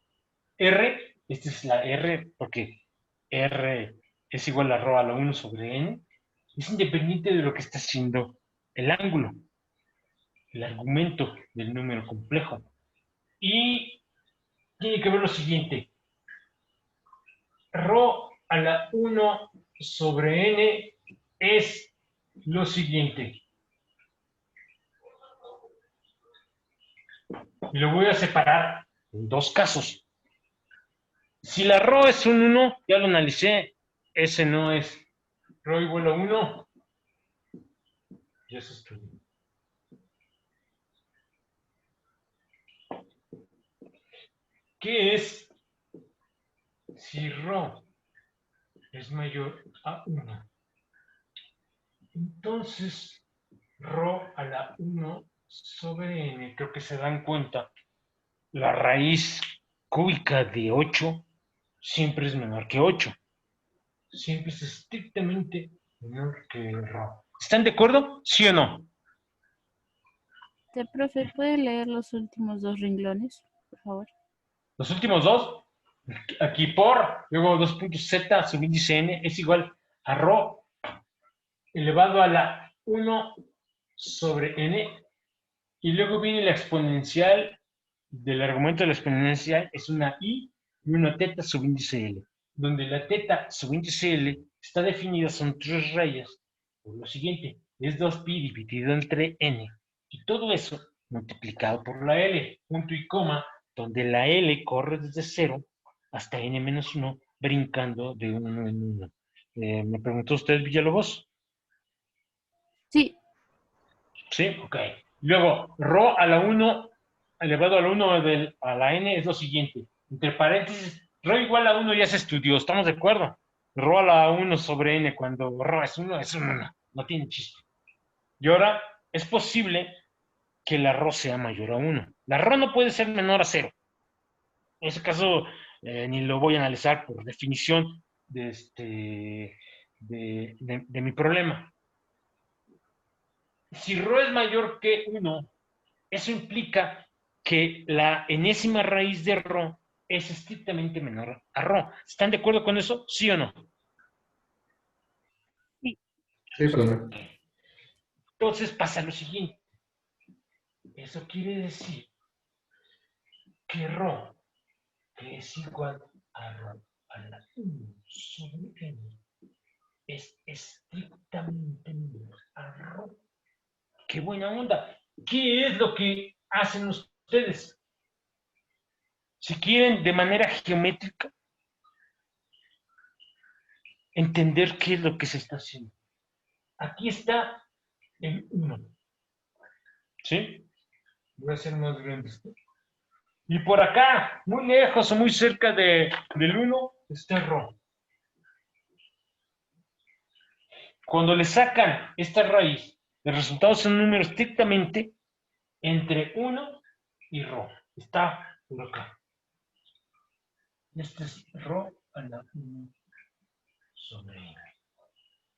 Speaker 1: R, esta es la R, porque R es igual a ρ a la 1 sobre n, es independiente de lo que está haciendo el ángulo, el argumento del número complejo. Y tiene que ver lo siguiente. ρ a la 1 sobre n es lo siguiente. Y lo voy a separar en dos casos. Si la ρ es un 1, ya lo analicé, ese no es ρ igual a 1. Y eso es todo. ¿Qué es si ρ es mayor a 1? Entonces, ρ a la 1 sobre n, creo que se dan cuenta, la raíz cúbica de 8 siempre es menor que 8. Siempre es estrictamente menor que ρ. ¿Están de acuerdo? ¿Sí o no?
Speaker 5: Profe, ¿puede leer los últimos dos renglones, por favor?
Speaker 1: Los últimos dos, aquí por, luego 2 puntos z subíndice n es igual a ρ elevado a la 1 sobre n, y luego viene la exponencial del argumento de la exponencial, es una i y una teta subíndice l, donde la teta subíndice l está definida, son 3 rayas, por lo siguiente, es 2pi dividido entre n, y todo eso multiplicado por la l, punto y coma, donde la L corre desde 0 hasta n-1, brincando de 1 en 1. ¿Me preguntó usted, Villalobos?
Speaker 5: Sí,
Speaker 1: Sí, ok. Luego, ρ a la 1 elevado a la 1 a la n es lo siguiente. Entre paréntesis, ρ igual a 1 ya se estudió, ¿estamos de acuerdo? ρ a la 1 sobre n, cuando ρ es 1, es 1, no tiene chiste. Y ahora, es posible que la ρ sea mayor a 1. La ρ no puede ser menor a 0. En ese caso, ni lo voy a analizar por definición de mi problema. Si ρ es mayor que 1, eso implica que la enésima raíz de ρ es estrictamente menor a ρ. ¿Están de acuerdo con eso? ¿Sí o no?
Speaker 4: Sí, profe.
Speaker 1: Entonces pasa lo siguiente. Eso quiere decir que ρ, que es igual a ρ a la 1 sobre n, es estrictamente menor a ρ. ¡Qué buena onda! ¿Qué es lo que hacen ustedes? Si quieren de manera geométrica entender qué es lo que se está haciendo. Aquí está el 1. ¿Sí? Voy a hacer más grande esto. Y por acá, muy lejos o muy cerca del 1, está ρ. Cuando le sacan esta raíz, el resultado es un número estrictamente entre 1 y ρ. Está por acá. Este es ρ a la 1 sobre n.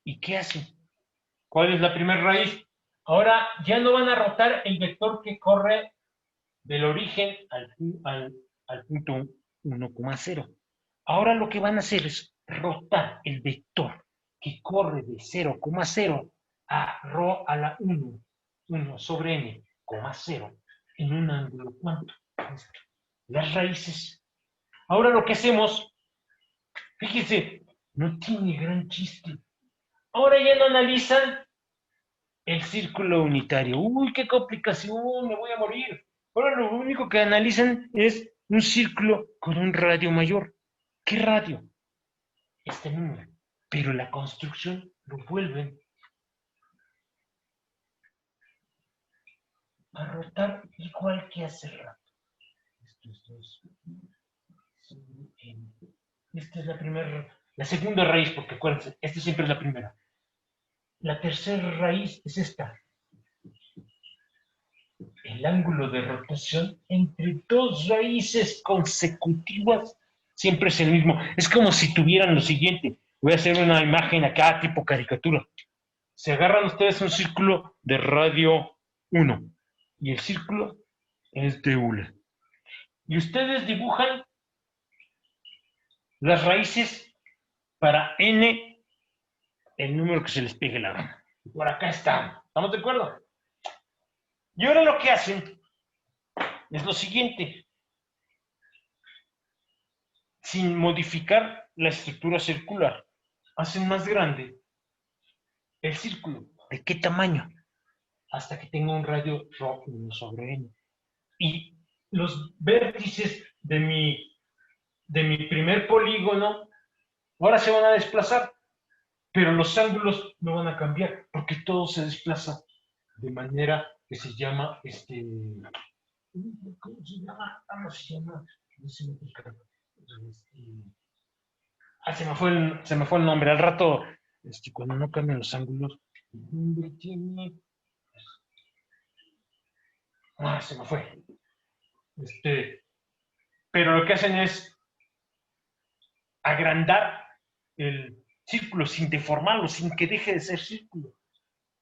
Speaker 1: ¿Y qué hace? ¿Cuál es la primera raíz? Ahora ya no van a rotar el vector que corre del origen al punto 1,0. Ahora lo que van a hacer es rotar el vector que corre de 0,0 a ρ a la 1 sobre n, 0, en un ángulo cuánto. Las raíces. Ahora lo que hacemos, fíjense, no tiene gran chiste. Ahora ya no analizan el círculo unitario. Uy, qué complicación, me voy a morir. Ahora lo único que analizan es un círculo con un radio mayor. ¿Qué radio? Este número. Pero la construcción lo vuelven a rotar igual que hace rato. Esta es la segunda raíz, porque acuérdense, esta siempre es la primera. La tercera raíz es esta. El ángulo de rotación entre dos raíces consecutivas siempre es el mismo. Es como si tuvieran lo siguiente. Voy a hacer una imagen acá tipo caricatura. Se agarran ustedes un círculo de radio 1 y el círculo es de hule. Y ustedes dibujan las raíces para n, el número que se les pegue la gana. Por acá está. ¿Estamos de acuerdo? Y ahora lo que hacen es lo siguiente. Sin modificar la estructura circular, hacen más grande el círculo. ¿De qué tamaño? Hasta que tenga un radio ρ1 sobre n. Y los vértices de mi primer polígono ahora se van a desplazar, pero los ángulos no van a cambiar, porque todo se desplaza de manera que se llama, ¿cómo se llama? ¿Cómo se llama? No sé, se me fue el nombre. Al rato, cuando no cambian los ángulos, el nombre tiene... se me fue. Pero lo que hacen es agrandar el círculo sin deformarlo, sin que deje de ser círculo.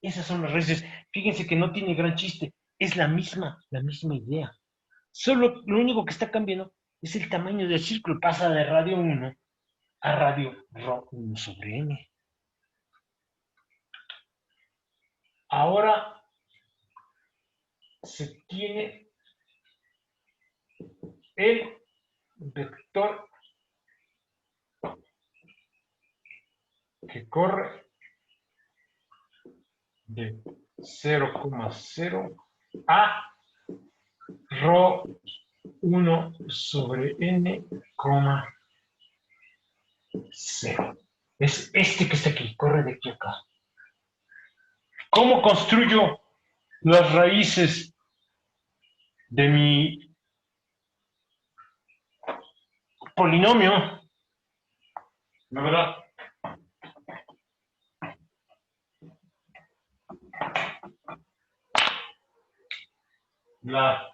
Speaker 1: Esas son las raíces. Fíjense que no tiene gran chiste. Es la misma idea. Solo lo único que está cambiando es el tamaño del círculo. Pasa de radio 1 a radio ρ1 sobre n. Ahora se tiene el vector que corre de 0,0 a ρ1 sobre n, 0. Es este que está aquí, corre de aquí a acá. ¿Cómo construyo las raíces de mi polinomio? ¿No, verdad? La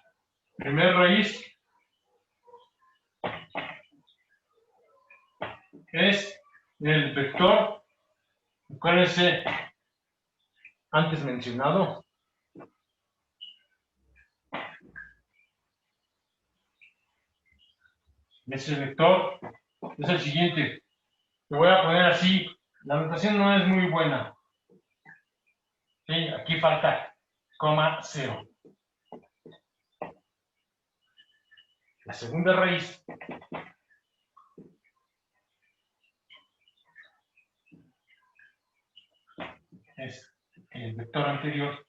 Speaker 1: primera raíz es el vector, acuérdense, antes mencionado. Ese vector es el siguiente. Lo voy a poner así. La notación no es muy buena. ¿Sí? Aquí falta 0. La segunda raíz es el vector anterior.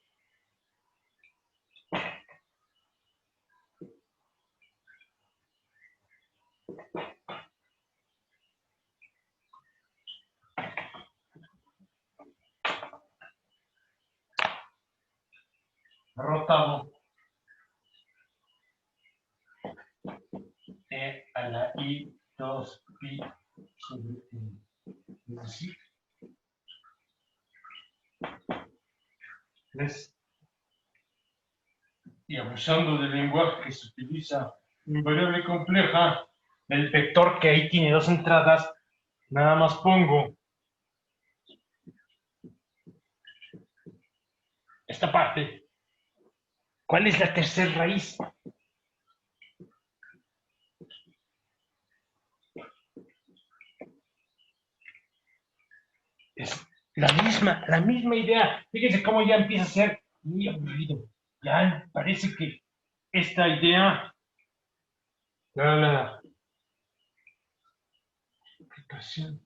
Speaker 1: Rotado e a la i 2 pi sobre n. Es decir, y abusando del lenguaje que se utiliza invariable compleja, el vector que ahí tiene dos entradas, nada más pongo esta parte. ¿Cuál es la tercera raíz? Es la misma idea. Fíjense cómo ya empieza a ser muy aburrido. Ya parece que esta idea, la aplicación.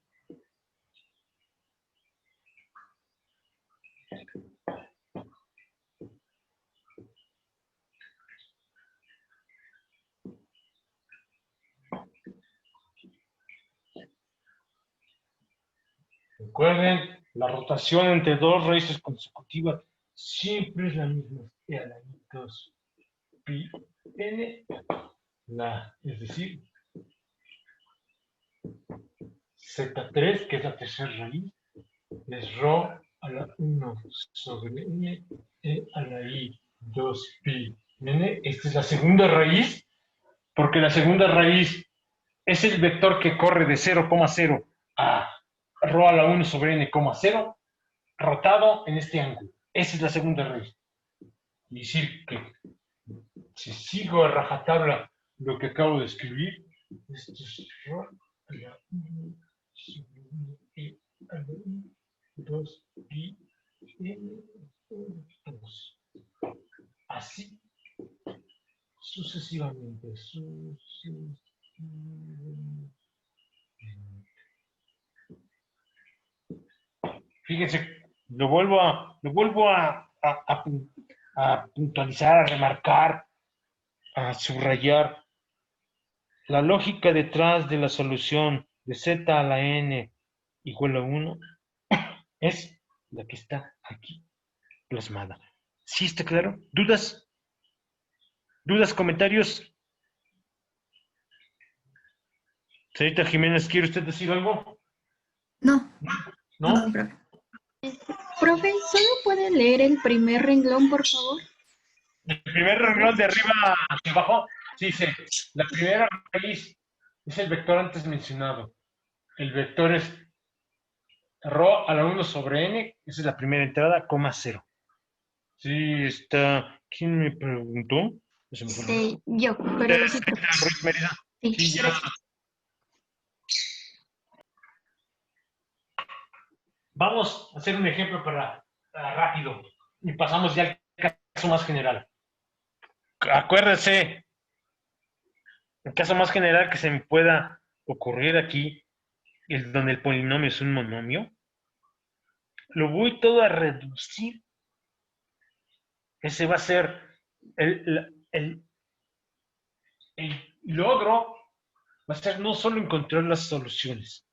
Speaker 1: Recuerden, la rotación entre dos raíces consecutivas siempre es la misma. A la 2 pi n, es decir, z3, que es la tercera raíz, es rho a la 1 sobre n e a la i 2 pi n. Esta es la segunda raíz, porque la segunda raíz es el vector que corre de 0,0 a rho a la 1 sobre n, 0, rotado en este ángulo. Esa es la segunda raíz. Y decir que si sigo a rajatabla lo que acabo de escribir, esto es rho a la 1 sobre n e a la i 2 pi n 2. Así sucesivamente. Fíjense, lo vuelvo a puntualizar, a remarcar, a subrayar. La lógica detrás de la solución de z a la n igual a 1 es la que está aquí plasmada. ¿Sí está claro? ¿Dudas? ¿Dudas, comentarios? Señorita Jiménez, ¿quiere usted decir algo?
Speaker 6: No,
Speaker 1: ¿No?
Speaker 6: no, profe.
Speaker 7: Profe, ¿solo puede leer el primer renglón, por favor?
Speaker 1: El primer renglón de arriba hacia abajo dice, la primera raíz es el vector antes mencionado. El vector es rho a la 1 sobre n, esa es la primera entrada, coma 0. Sí, está. ¿Quién me preguntó? Se me fue el nombre.
Speaker 7: Yo, pero sí, profe.
Speaker 1: Ruiz Mérida.
Speaker 7: Sí,
Speaker 1: Sí, ya.
Speaker 7: gracias.
Speaker 1: Vamos a hacer un ejemplo para rápido y pasamos ya al caso más general. Acuérdense, el caso más general que se me pueda ocurrir aquí es donde el polinomio es un monomio. Lo voy todo a reducir. Ese va a ser el logro, va a ser no solo encontrar las soluciones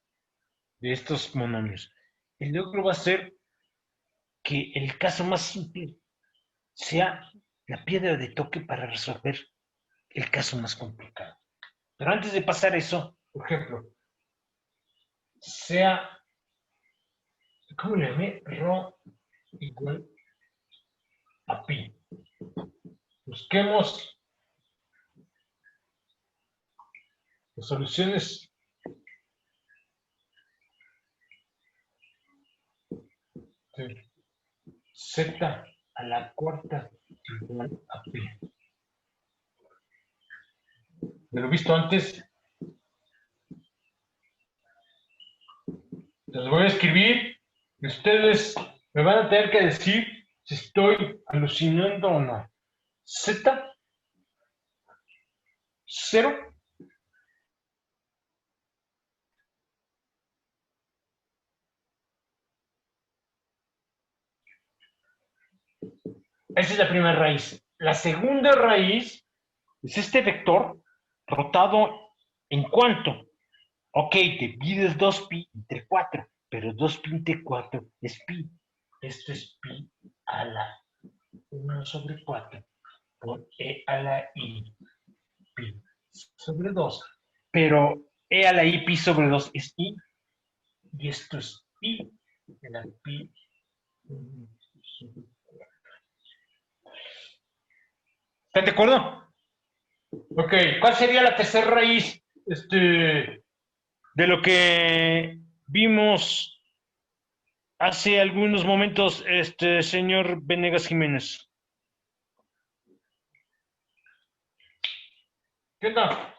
Speaker 1: de estos monomios. El logro va a ser que el caso más simple sea la piedra de toque para resolver el caso más complicado. Pero antes de pasar eso, por ejemplo, sea, ¿cómo le llamé? Rho igual a pi. Busquemos las soluciones de z a la cuarta igual a pi. De lo visto antes, les voy a escribir y ustedes me van a tener que decir si estoy alucinando o no. Z, 0, esa es la primera raíz. La segunda raíz es este vector rotado en cuánto. Ok, te pides 2pi entre 4, pero 2pi entre 4 es pi. Esto es pi a la 1 sobre 4 por e a la i pi sobre 2. Pero e a la i pi sobre 2 es i, y esto es pi de la pi sobre 4. ¿Están de acuerdo? Ok, ¿cuál sería la tercera raíz de lo que vimos hace algunos momentos, señor Venegas Jiménez? ¿Qué onda?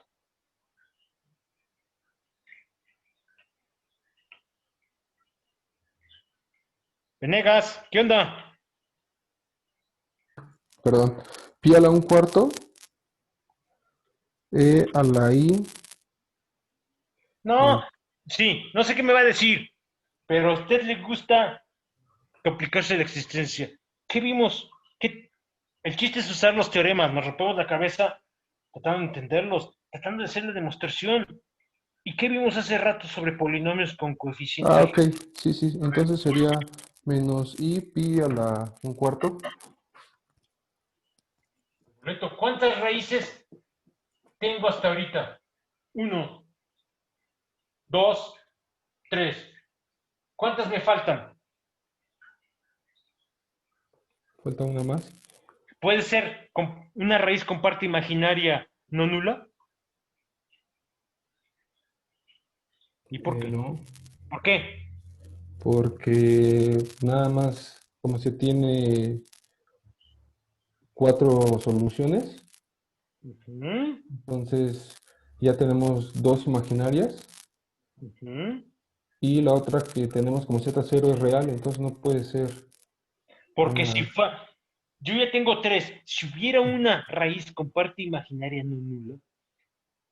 Speaker 1: Venegas, ¿qué onda?
Speaker 4: Perdón. Pi a la 1/4, E a la I.
Speaker 1: No, sí, no sé qué me va a decir, pero a usted le gusta complicarse la existencia. ¿Qué vimos? El chiste es usar los teoremas, nos rompemos la cabeza tratando de entenderlos, tratando de hacer la demostración. ¿Y qué vimos hace rato sobre polinomios con coeficiente
Speaker 4: Ah, ok.
Speaker 1: álgebra?
Speaker 4: Sí, sí. Entonces sería menos I pi a la 1/4.
Speaker 1: Correcto. ¿Cuántas raíces tengo hasta ahorita? 1, 2, 3. ¿Cuántas me faltan?
Speaker 4: Falta una más.
Speaker 1: ¿Puede ser una raíz con parte imaginaria no nula? ¿Y por qué?
Speaker 4: No.
Speaker 1: ¿Por qué?
Speaker 4: Porque nada más, como se tiene 4 soluciones,
Speaker 1: Ujú,
Speaker 4: entonces ya tenemos 2 imaginarias
Speaker 1: ujú.
Speaker 4: y la otra que tenemos como Z0 es real, entonces no puede ser
Speaker 1: Porque si
Speaker 4: una...
Speaker 1: fue, yo ya tengo 3. Si hubiera una raíz con parte imaginaria no nula,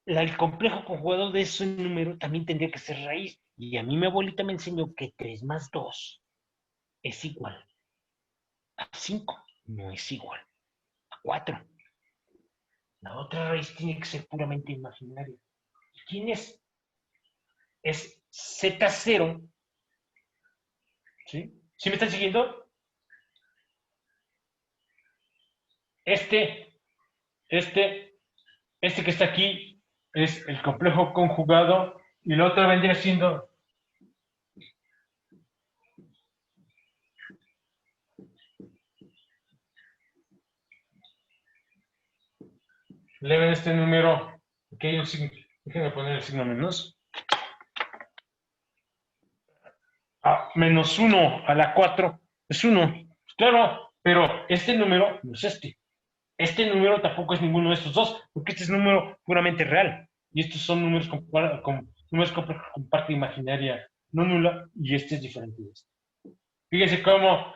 Speaker 1: el complejo conjugado de ese número también tendría que ser raíz. Y a mí mi abuelita me enseñó que 3 más 2 es igual a 5. No es igual a 4. La otra raíz tiene que ser puramente imaginaria. ¿Quién es? Es Z0. ¿Sí? ¿Sí me están siguiendo? Este, este, este que está aquí es el complejo conjugado y la otra vendría siendo eleven este número, aquí hay un signo, déjenme poner el signo menos, menos 1 a la 4 es 1, claro, pero este número no es este. Este número tampoco es ninguno de estos dos, porque este es un número puramente real. Y estos son números números con parte imaginaria no nula, y este es diferente de este. Fíjense cómo,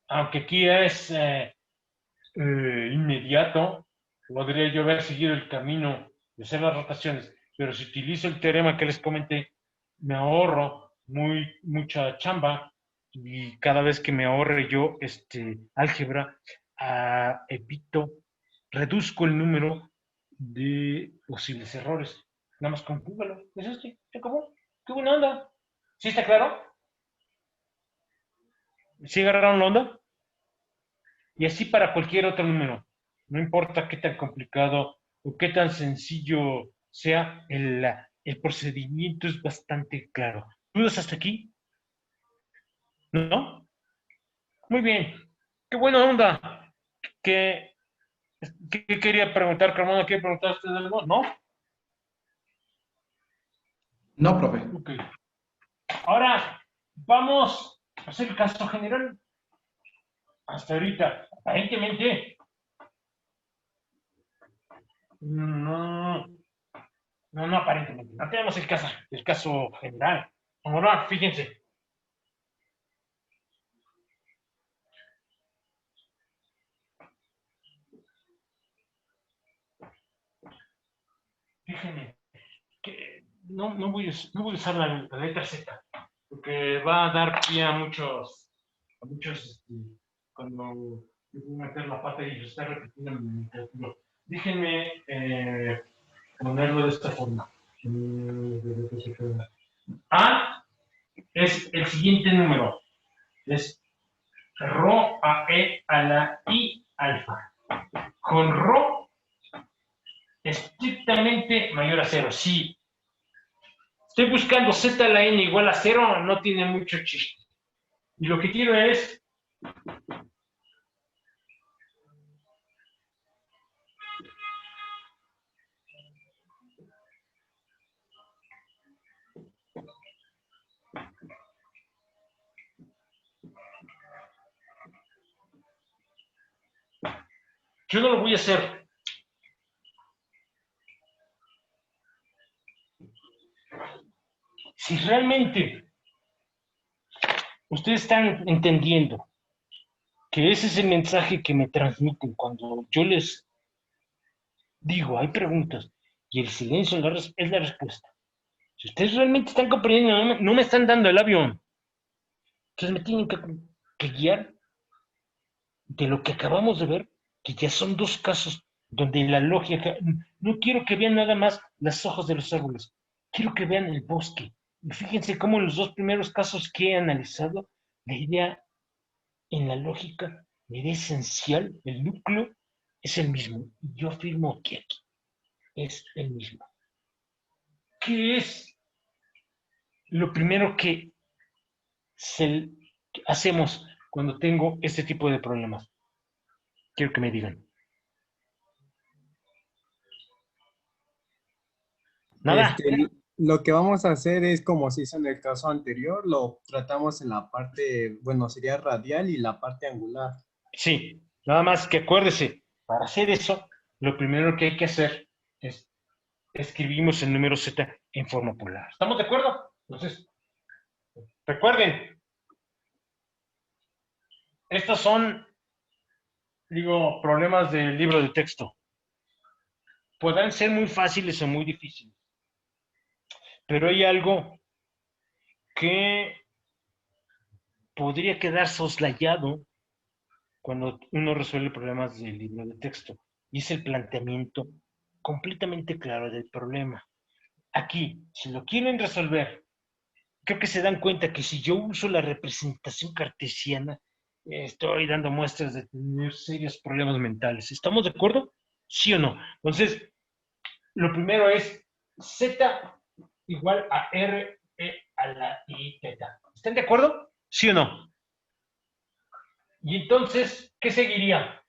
Speaker 1: aunque aquí es inmediato, podría yo haber seguido el camino de hacer las rotaciones, pero si utilizo el teorema que les comenté, me ahorro mucha chamba y cada vez que me ahorre yo álgebra, evito, reduzco el número de posibles errores. Nada más compúngalo. Es se acabó. ¿Qué buena onda? ¿Sí está claro? ¿Sí agarraron la onda? Y así para cualquier otro número. No importa qué tan complicado o qué tan sencillo sea, el procedimiento es bastante claro. ¿Dudas hasta aquí? ¿No? Muy bien. Qué buena onda. ¿Qué, qué quería preguntar, Carmona? ¿Quiere preguntar usted algo? ¿No?
Speaker 2: No, profe.
Speaker 1: Ok. Ahora vamos a hacer el caso general. Hasta ahorita, aparentemente, no, no, aparentemente. No tenemos el caso general. Ahora, fíjense. Fíjense que no voy a usar la letra Z, porque va a dar pie a muchos, cuando yo voy a meter la pata y se está repitiendo mi literatura. Déjenme ponerlo de esta forma. A es el siguiente número. Es Rho a E a la I alfa. Con Rho estrictamente mayor a 0. Si estoy buscando Z a la N igual a 0, no tiene mucho chiste. Y lo que quiero es yo no lo voy a hacer. Si realmente Ustedes están entendiendo que ese es el mensaje que me transmiten cuando yo les digo, hay preguntas, y el silencio es la respuesta. Si ustedes realmente están comprendiendo, no me están dando el avión, entonces me tienen que guiar de lo que acabamos de ver, que ya son dos casos donde la lógica, no quiero que vean nada más las hojas de los árboles, quiero que vean el bosque. Y fíjense cómo en los dos primeros casos que he analizado, la idea en la lógica, la idea esencial, el núcleo, es el mismo. Y yo afirmo que aquí es el mismo. ¿Qué es lo primero que hacemos cuando tengo este tipo de problemas? Quiero que me digan. Nada.
Speaker 3: Lo que vamos a hacer es como se hizo en el caso anterior, lo tratamos en la parte, bueno, sería radial y la parte angular.
Speaker 1: Sí, nada más que acuérdese, para hacer eso, lo primero que hay que hacer es escribimos el número Z en forma polar. ¿Estamos de acuerdo? Entonces, recuerden, estos son, digo, problemas del libro de texto. Podrán ser muy fáciles o muy difíciles, pero hay algo que podría quedar soslayado cuando uno resuelve problemas del libro de texto, y es el planteamiento completamente claro del problema. Aquí, si lo quieren resolver, creo que se dan cuenta que si yo uso la representación cartesiana, estoy dando muestras de tener serios problemas mentales. ¿Estamos de acuerdo? ¿Sí o no? Entonces, lo primero es Z igual a R e a la I teta. ¿Están de acuerdo? ¿Sí o no? Y entonces, ¿qué seguiría?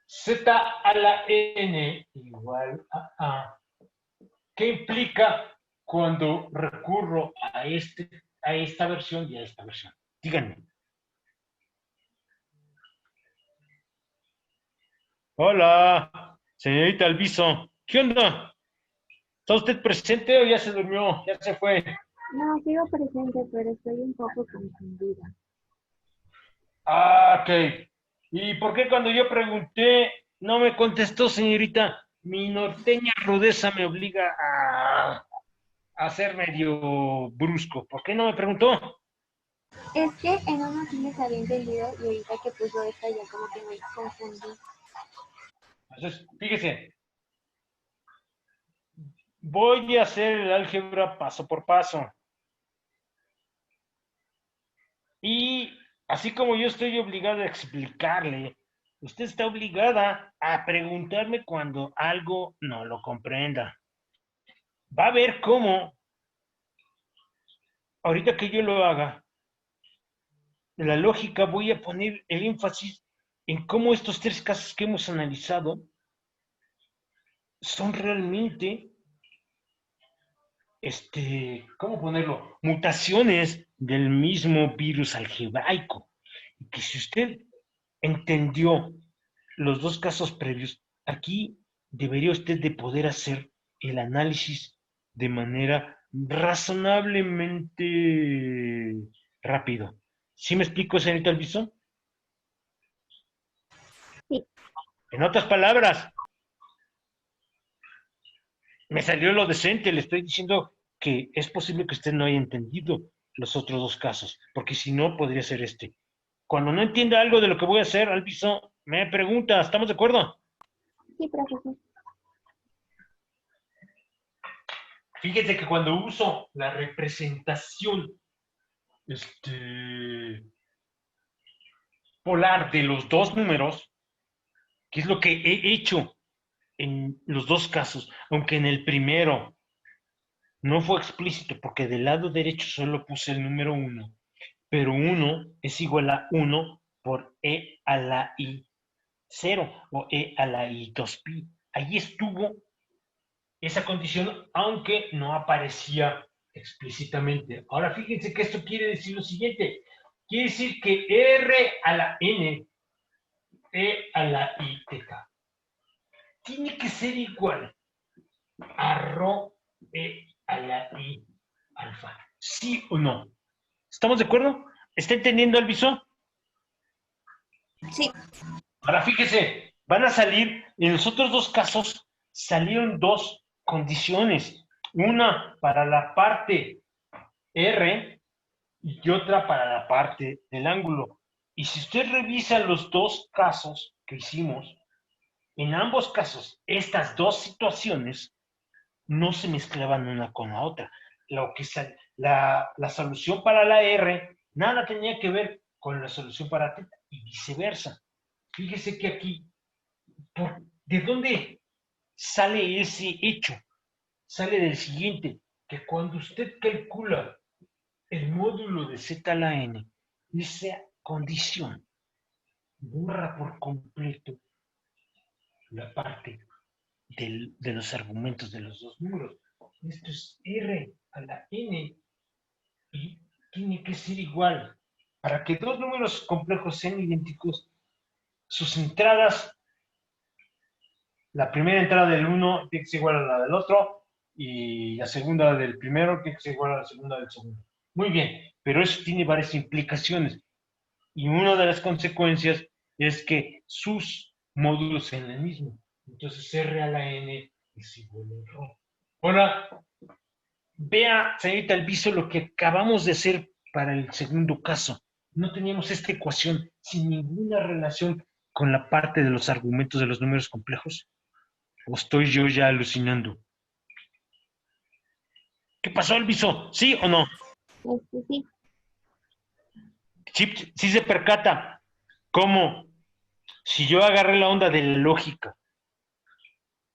Speaker 1: Z a la N igual a. ¿Qué implica cuando recurro a esta versión y a esta versión? Díganme. Hola, señorita Alviso. ¿Qué onda? ¿Está usted presente o ya se durmió? Ya se fue.
Speaker 8: No, sigo presente, pero estoy un poco confundida.
Speaker 1: Ah, ok. ¿Y por qué cuando yo pregunté no me contestó, señorita? Mi norteña rudeza me obliga a ser medio brusco. ¿Por qué no me preguntó?
Speaker 8: Es que en uno sí les había entendido y ahorita que puso esta ya como que me confundí.
Speaker 1: Entonces, fíjese, voy a hacer el álgebra paso por paso. Y así como yo estoy obligado a explicarle, usted está obligada a preguntarme cuando algo no lo comprenda. Va a ver cómo, ahorita que yo lo haga, en la lógica voy a poner el énfasis en cómo estos tres casos que hemos analizado son realmente, ¿cómo ponerlo? Mutaciones del mismo virus algebraico. Y que si usted entendió los dos casos previos, aquí debería usted de poder hacer el análisis de manera razonablemente rápido. ¿Sí me explico, señorita Alviso?
Speaker 8: Sí.
Speaker 1: En otras palabras, me salió lo decente, le estoy diciendo que es posible que usted no haya entendido los otros dos casos, porque si no, podría ser este. Cuando no entienda algo de lo que voy a hacer, Alviso, me pregunta, ¿estamos de acuerdo?
Speaker 8: Sí, profesor.
Speaker 1: Fíjese que cuando uso la representación polar de los dos números, que es lo que he hecho en los dos casos, aunque en el primero no fue explícito, porque del lado derecho solo puse el número 1, pero 1 es igual a 1 por e a la i 0 o e a la i 2pi. Ahí estuvo esa condición, aunque no aparecía explícitamente. Ahora fíjense que esto quiere decir lo siguiente. Quiere decir que R a la N, E a la I, teta, tiene que ser igual a rho E a la I alfa. ¿Sí o no? ¿Estamos de acuerdo? ¿Está entendiendo, Alviso?
Speaker 8: Sí.
Speaker 1: Ahora fíjese, van a salir, en los otros dos casos, salieron dos condiciones. Una para la parte R y otra para la parte del ángulo. Y si usted revisa los dos casos que hicimos, en ambos casos, estas dos situaciones no se mezclaban una con la otra. La solución para la R nada tenía que ver con la solución para θ y viceversa. Fíjese que aquí, ¿de dónde sale ese hecho? Sale del siguiente, que cuando usted calcula el módulo de z a la n, esa condición borra por completo la parte de los argumentos de los dos números. Esto es r a la n y tiene que ser igual. Para que dos números complejos sean idénticos, sus entradas, la primera entrada del uno tiene que ser igual a la del otro y la segunda del primero tiene que ser igual a la segunda del segundo. Muy bien, pero eso tiene varias implicaciones. Y una de las consecuencias es que sus módulos sean el mismo. Entonces R a la N es igual a ρ. Ahora, vea, señorita Alviso, lo que acabamos de hacer para el segundo caso. No teníamos esta ecuación sin ninguna relación con la parte de los argumentos de los números complejos. ¿O estoy yo ya alucinando? ¿Qué pasó, Alviso? ¿Sí o no?
Speaker 8: Sí.
Speaker 1: Sí se percata cómo si yo agarré la onda de la lógica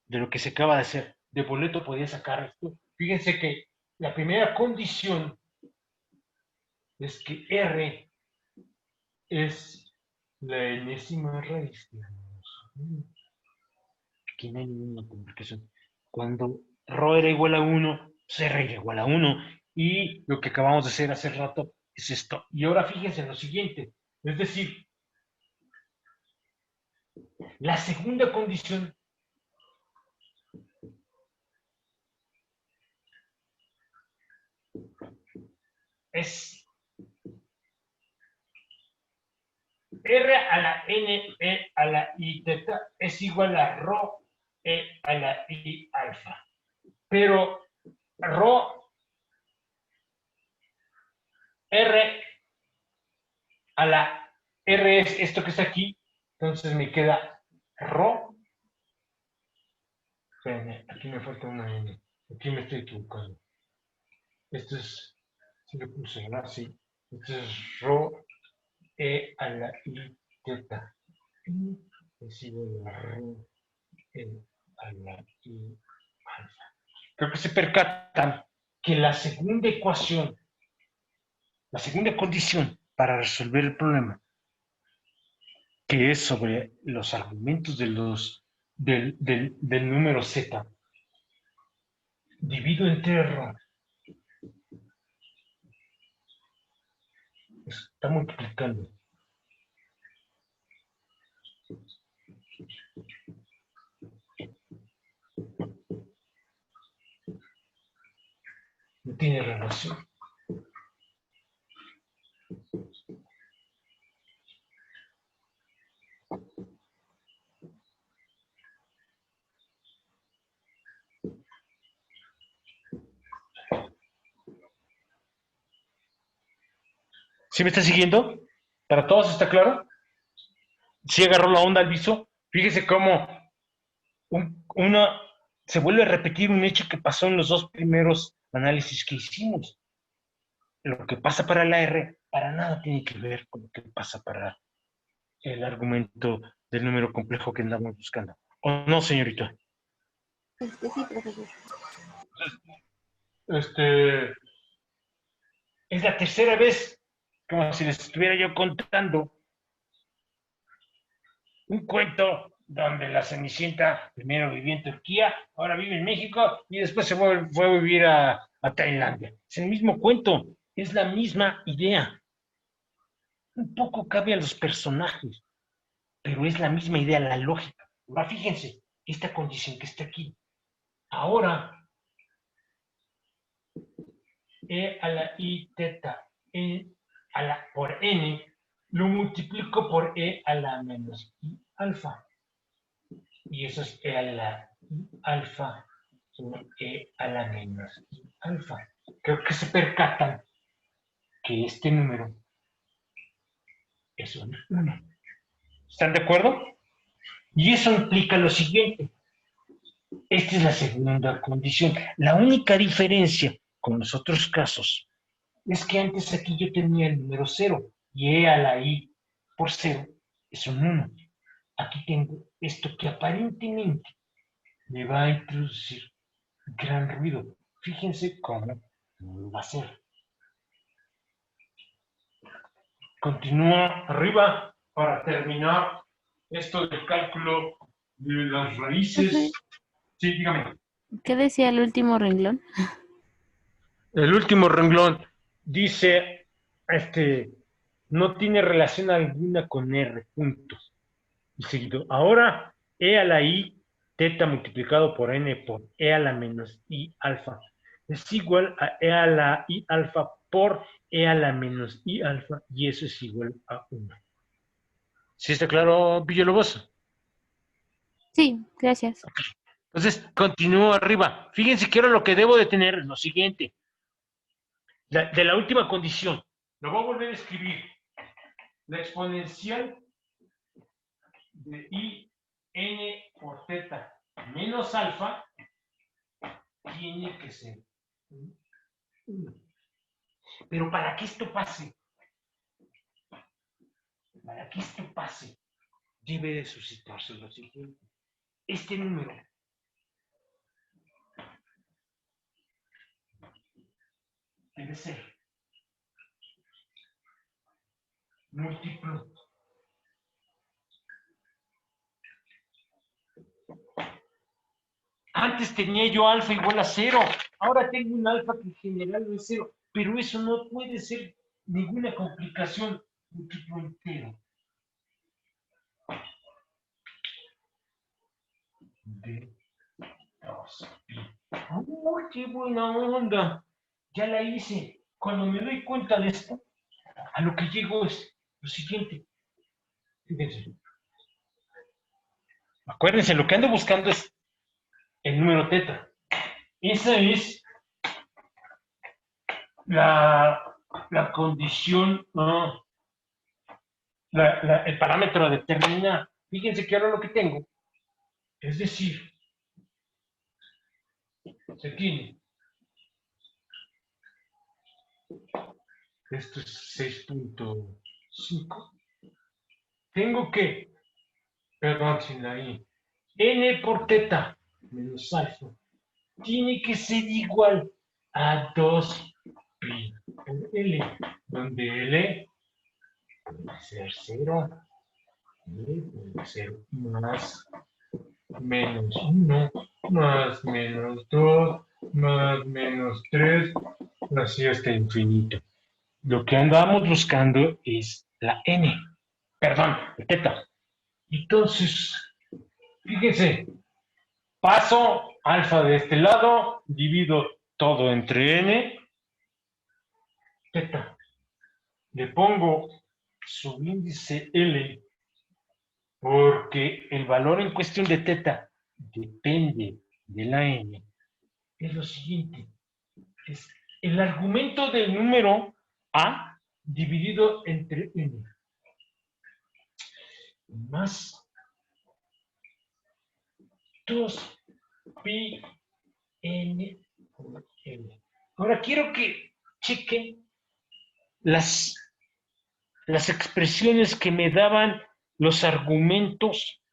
Speaker 1: de lo que se acaba de hacer, de boleto podía sacar esto. Fíjense que la primera condición es que R es la enésima raíz de aquí no hay ninguna complicación. Cuando ρ era igual a 1, pues R era igual a 1. Y lo que acabamos de hacer hace rato es esto. Y ahora fíjense en lo siguiente. Es decir, la segunda condición es R a la N, E a la I teta es igual a ρ, E a la I alfa. Pero ρ, R a la R es esto que está aquí, entonces me queda ρ. Espérenme, aquí me falta una N. Aquí me estoy equivocando. Esto es, si lo puse, ¿verdad? Sí. Esto es ρ, E a la I teta. Es igual a ρ, E a la I alfa. Creo que se percatan que la segunda ecuación, la segunda condición para resolver el problema, que es sobre los argumentos del número z, divido entre ρ, está multiplicando. No tiene relación. ¿Sí me está siguiendo? ¿Para todos está claro? ¿Sí agarró la onda Alviso? Fíjese cómo se vuelve a repetir un hecho que pasó en los dos primeros análisis que hicimos. Lo que pasa para la R para nada tiene que ver con lo que pasa para el argumento del número complejo que andamos buscando. ¿O no, señorita?
Speaker 8: Sí, profesor.
Speaker 1: Es la tercera vez, como si les estuviera yo contando un cuento donde la Cenicienta primero vivía en Turquía, ahora vive en México y después se fue a vivir a Tailandia. Es el mismo cuento, es la misma idea. Un poco cambian los personajes, pero es la misma idea, la lógica. Ahora fíjense, esta condición que está aquí. Ahora, E a la I teta por n, lo multiplico por e a la menos i alfa. Y eso es e a la i alfa sobre e a la menos i alfa. Creo que se percatan que este número es un 1. ¿Están de acuerdo? Y eso implica lo siguiente. Esta es la segunda condición. La única diferencia con los otros casos es que antes aquí yo tenía el número 0 y e a la i por 0 es un 1. Aquí tengo esto que aparentemente me va a introducir gran ruido. Fíjense cómo no lo va a hacer. Continúa arriba para terminar esto del cálculo de las raíces. Sí, dígame.
Speaker 5: ¿Qué decía el último renglón?
Speaker 1: El último renglón dice, no tiene relación alguna con R, puntos. Y seguido, ahora e a la i teta multiplicado por n por e a la menos i alfa es igual a e a la i alfa por e a la menos i alfa, y eso es igual a 1. ¿Sí está claro, Villalobos?
Speaker 5: Sí, gracias.
Speaker 1: Entonces, continúo arriba. Fíjense que ahora lo que debo de tener es lo siguiente. De la última condición. Lo voy a volver a escribir. La exponencial de i n por teta menos alfa tiene que ser 1. Pero para que esto pase, debe de suscitarse lo siguiente. Este número debe ser múltiplo Antes tenía yo alfa igual a 0. Ahora tengo un alfa que en general no es 0. Pero eso no puede ser ninguna complicación. Múltiplo entero de 2pi. ¡Uy, qué buena onda! Ya la hice. Cuando me doy cuenta de esto, a lo que llego es lo siguiente. Fíjense. Acuérdense, lo que ando buscando es el número teta. Esa es la condición, el parámetro a determinar. Fíjense que ahora lo que tengo, es decir, se tiene, esto es 6.5, tengo que, perdón, sin la i, n por teta menos alfa, tiene que ser igual a 2pi por L, donde L puede ser 0, puede ser más menos 1, más menos 2, más menos 3, así hasta infinito. Lo que andamos buscando es la n, perdón, la teta. Entonces, fíjense, paso alfa de este lado, divido todo entre n, teta. Le pongo subíndice L porque el valor en cuestión de teta depende de la n. Es lo siguiente, es el argumento del número a dividido entre n más 2pi n por l. Ahora quiero que chequen las expresiones que me daban los argumentos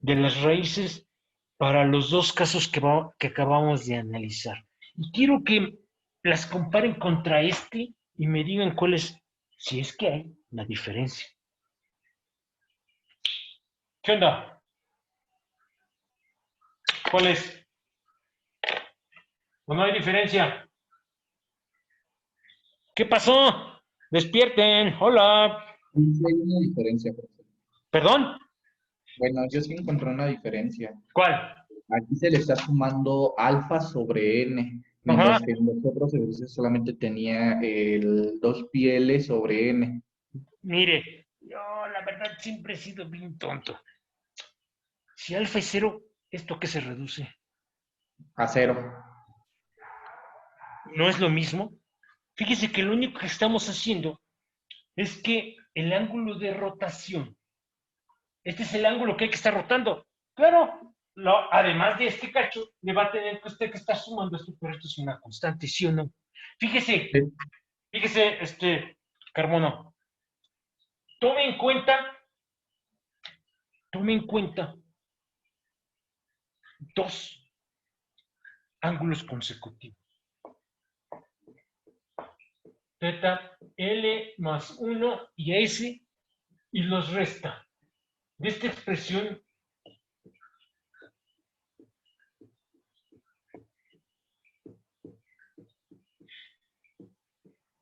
Speaker 1: de las raíces para los dos casos que acabamos de analizar. Y quiero que las comparen contra este y me digan cuál es, si es que hay, la diferencia. ¿Qué onda? ¿Cuál es? ¿O no hay diferencia? ¿Qué pasó? Despierten. Hola.
Speaker 2: Sí, hay una diferencia, profesor.
Speaker 1: ¿Perdón?
Speaker 2: Bueno, yo sí encontré una diferencia.
Speaker 1: ¿Cuál?
Speaker 2: Aquí se le está sumando alfa sobre n. mientras
Speaker 1: Ajá.
Speaker 2: que en los otros ejercicios solamente tenía el 2πl sobre n.
Speaker 1: Mire, yo la verdad siempre he sido bien tonto. Si alfa es 0, ¿esto qué se reduce?
Speaker 2: A 0.
Speaker 1: ¿No es lo mismo? Fíjese que lo único que estamos haciendo es que el ángulo de rotación, este es el ángulo que hay que estar rotando. Claro, además de este cacho, le va a tener que usted que estar sumando esto, pero esto es una constante, ¿sí o no? Fíjese, Carmona, tome en cuenta dos ángulos consecutivos. Teta L más 1 y S, y los resta. De esta expresión,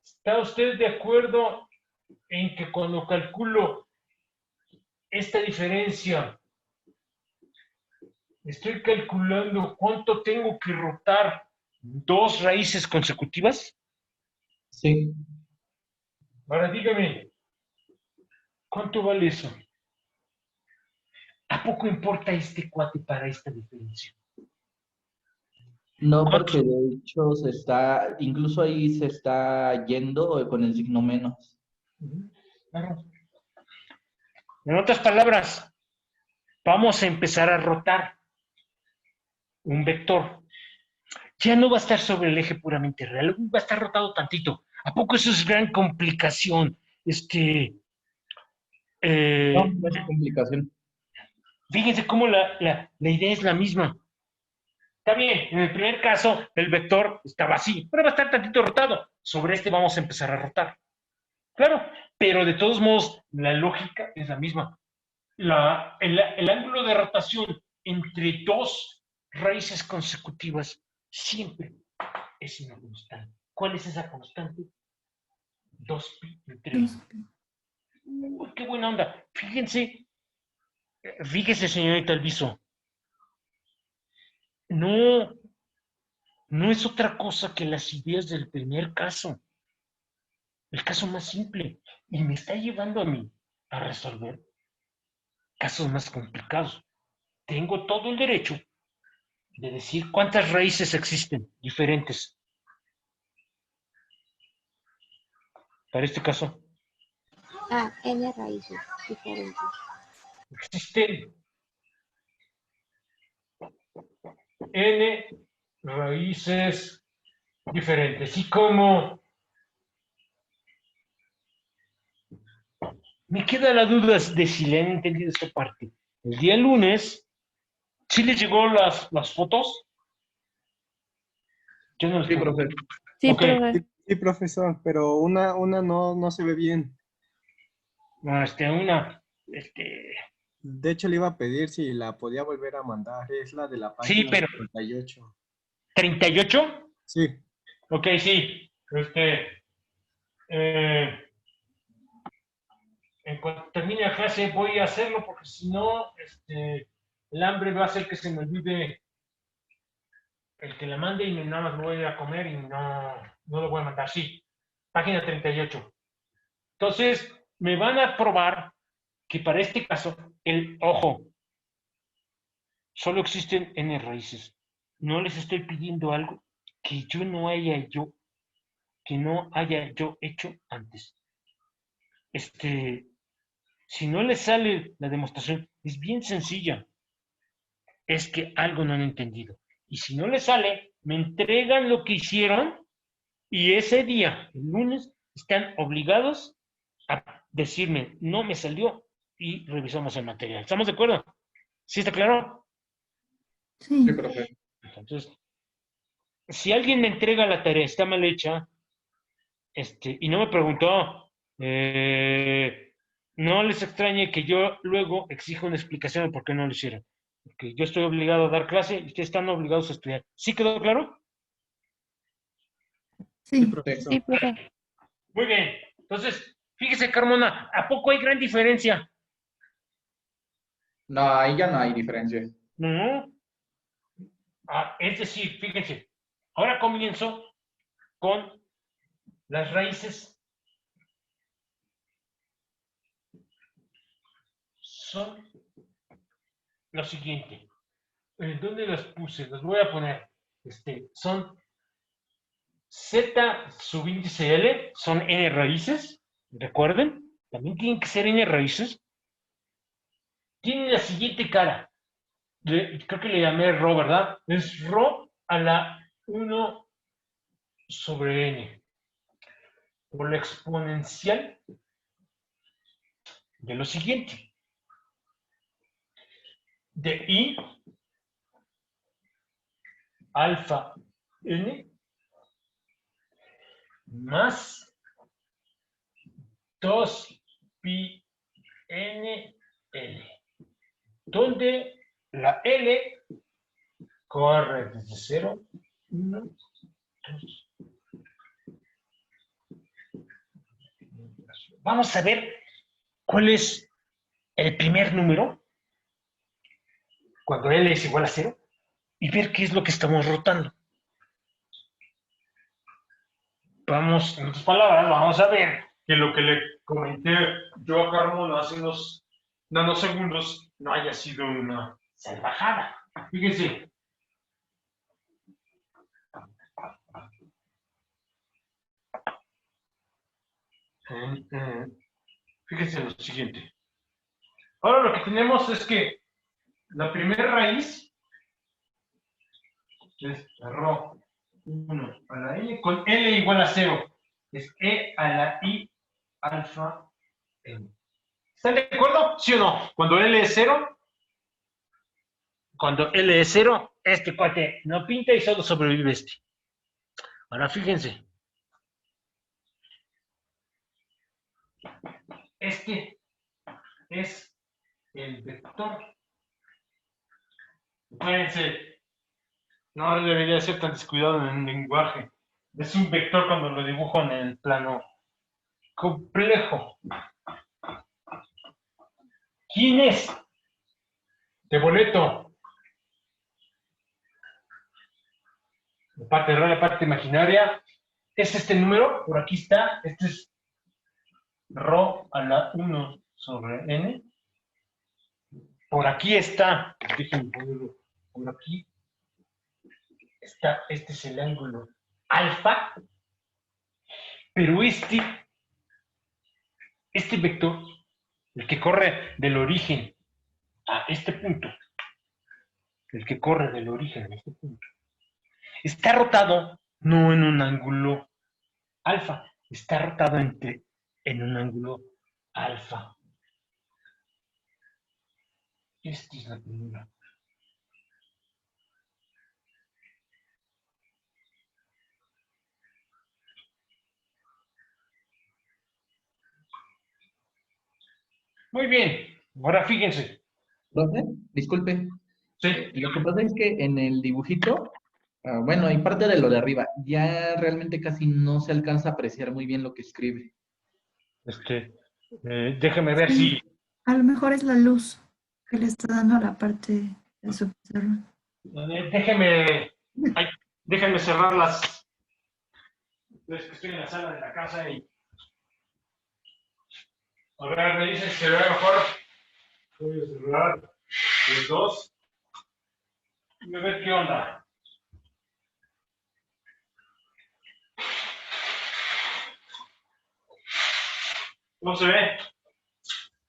Speaker 1: ¿está usted de acuerdo en que cuando calculo esta diferencia, estoy calculando cuánto tengo que rotar dos raíces consecutivas?
Speaker 2: Sí.
Speaker 1: Ahora dígame, ¿cuánto vale eso? ¿A poco importa este cuate para esta diferencia?
Speaker 2: No,
Speaker 1: ¿Cuánto?
Speaker 2: porque de hecho incluso ahí se está yendo con el signo menos.
Speaker 1: Claro. En otras palabras, vamos a empezar a rotar un vector. Ya no va a estar sobre el eje puramente real, va a estar rotado tantito. ¿A poco eso es gran complicación?
Speaker 2: No, no es complicación.
Speaker 1: Fíjense cómo la idea es la misma. Está bien, en el primer caso el vector estaba así, pero va a estar tantito rotado. Sobre este vamos a empezar a rotar. Claro, pero de todos modos la lógica es la misma. El ángulo de rotación entre dos raíces consecutivas siempre es una constante. ¿Cuál es esa constante? 2pi entre 1. Uy, qué buena onda. Fíjense, señorita Alviso, no es otra cosa que las ideas del primer caso, el caso más simple, y me está llevando a mí a resolver casos más complicados. Tengo todo el derecho de decir cuántas raíces existen diferentes para este caso.
Speaker 8: N raíces diferentes.
Speaker 1: Existen n raíces diferentes. Y como me queda la duda de si le han entendido esta parte. El día lunes, ¿sí les llegó las fotos? Yo no les
Speaker 2: Sí,
Speaker 1: puedo.
Speaker 2: profe.
Speaker 5: Sí,
Speaker 1: Ok.
Speaker 5: profe.
Speaker 3: Sí, profesor, pero una no se ve bien.
Speaker 1: No,
Speaker 3: De hecho, le iba a pedir si la podía volver a mandar. Es la de la
Speaker 1: sí,
Speaker 3: página
Speaker 1: pero
Speaker 3: 38.
Speaker 1: 38.
Speaker 3: Sí,
Speaker 1: Ok, sí. En cuanto termine la clase voy a hacerlo porque si no, el hambre va a hacer que se me olvide el que la mande y nada más me voy a ir a comer y no lo voy a mandar. Sí, página 38. Entonces, me van a probar que para este caso, ojo, solo existen n raíces. No les estoy pidiendo algo que no haya yo hecho antes. Si no les sale la demostración, es bien sencilla. Es que algo no han entendido. Y si no les sale, me entregan lo que hicieron y ese día, el lunes, están obligados a decirme, no me salió y revisamos el material. ¿Estamos de acuerdo? ¿Sí está claro?
Speaker 2: Sí,
Speaker 6: Sí.
Speaker 2: profe.
Speaker 1: Entonces, si alguien me entrega la tarea, está mal hecha, y no me preguntó, no les extrañe que yo luego exija una explicación de por qué no lo hicieron. Porque yo estoy obligado a dar clase y ustedes están obligados a estudiar. ¿Sí quedó claro?
Speaker 3: sí,
Speaker 6: Sí.
Speaker 3: profesor.
Speaker 5: Sí, profe.
Speaker 1: Muy bien. Entonces, fíjese, Carmona, ¿a poco hay gran diferencia?
Speaker 2: No, ahí ya no hay diferencia.
Speaker 1: No. Es decir, fíjense, Ahora comienzo con las raíces. Son lo siguiente. ¿Dónde las puse? Las voy a poner. Son Z subíndice L, son N raíces. Recuerden, también tienen que ser N raíces. Tienen la siguiente cara. Creo que le llamé Rho, ¿verdad? Es Rho a la 1 sobre N. Por la exponencial de lo siguiente. De I alfa N más 2 pi N L, donde la L corre desde 0, 1, 2. Vamos a ver cuál es el primer número cuando L es igual a 0 y ver qué es lo que estamos rotando. Vamos, en otras palabras, vamos a ver que lo que le comenté yo a Carmona hace unos nanosegundos no haya sido una salvajada. Fíjense. Fíjense lo siguiente. Ahora lo que tenemos es que la primera raíz es Rho 1 a la N con L igual a 0. Es E a la I alfa N. ¿Están de acuerdo? ¿Sí o no? Cuando L es 0, este cuate no pinta y solo sobrevive este. Ahora fíjense. Este es el vector. Acuérdense, no debería ser tan descuidado en el lenguaje. Es un vector cuando lo dibujo en el plano complejo. ¿Quién es? De boleto. La parte real, la parte imaginaria. Es este número, por aquí está. Este es Rho a la 1 sobre N. Por aquí está. Déjenme ponerlo por aquí. Este es el ángulo alfa. Pero este vector, el que corre del origen a este punto, está rotado no en un ángulo alfa, está rotado en un ángulo alfa. Esta es la primera. Muy bien, ahora fíjense.
Speaker 2: Profe, disculpe.
Speaker 1: Sí.
Speaker 2: Lo que pasa es que en el dibujito, bueno, y parte de lo de arriba, ya realmente casi no se alcanza a apreciar muy bien lo que escribe.
Speaker 1: Déjeme ver si...
Speaker 6: A lo mejor es la luz que le está dando a la parte de su pizarra.
Speaker 1: Déjenme cerrar las... Es que estoy en la sala de la casa y... A ver, me dicen que se ve mejor. Voy a cerrar los dos. Y a ver qué onda. No se ve.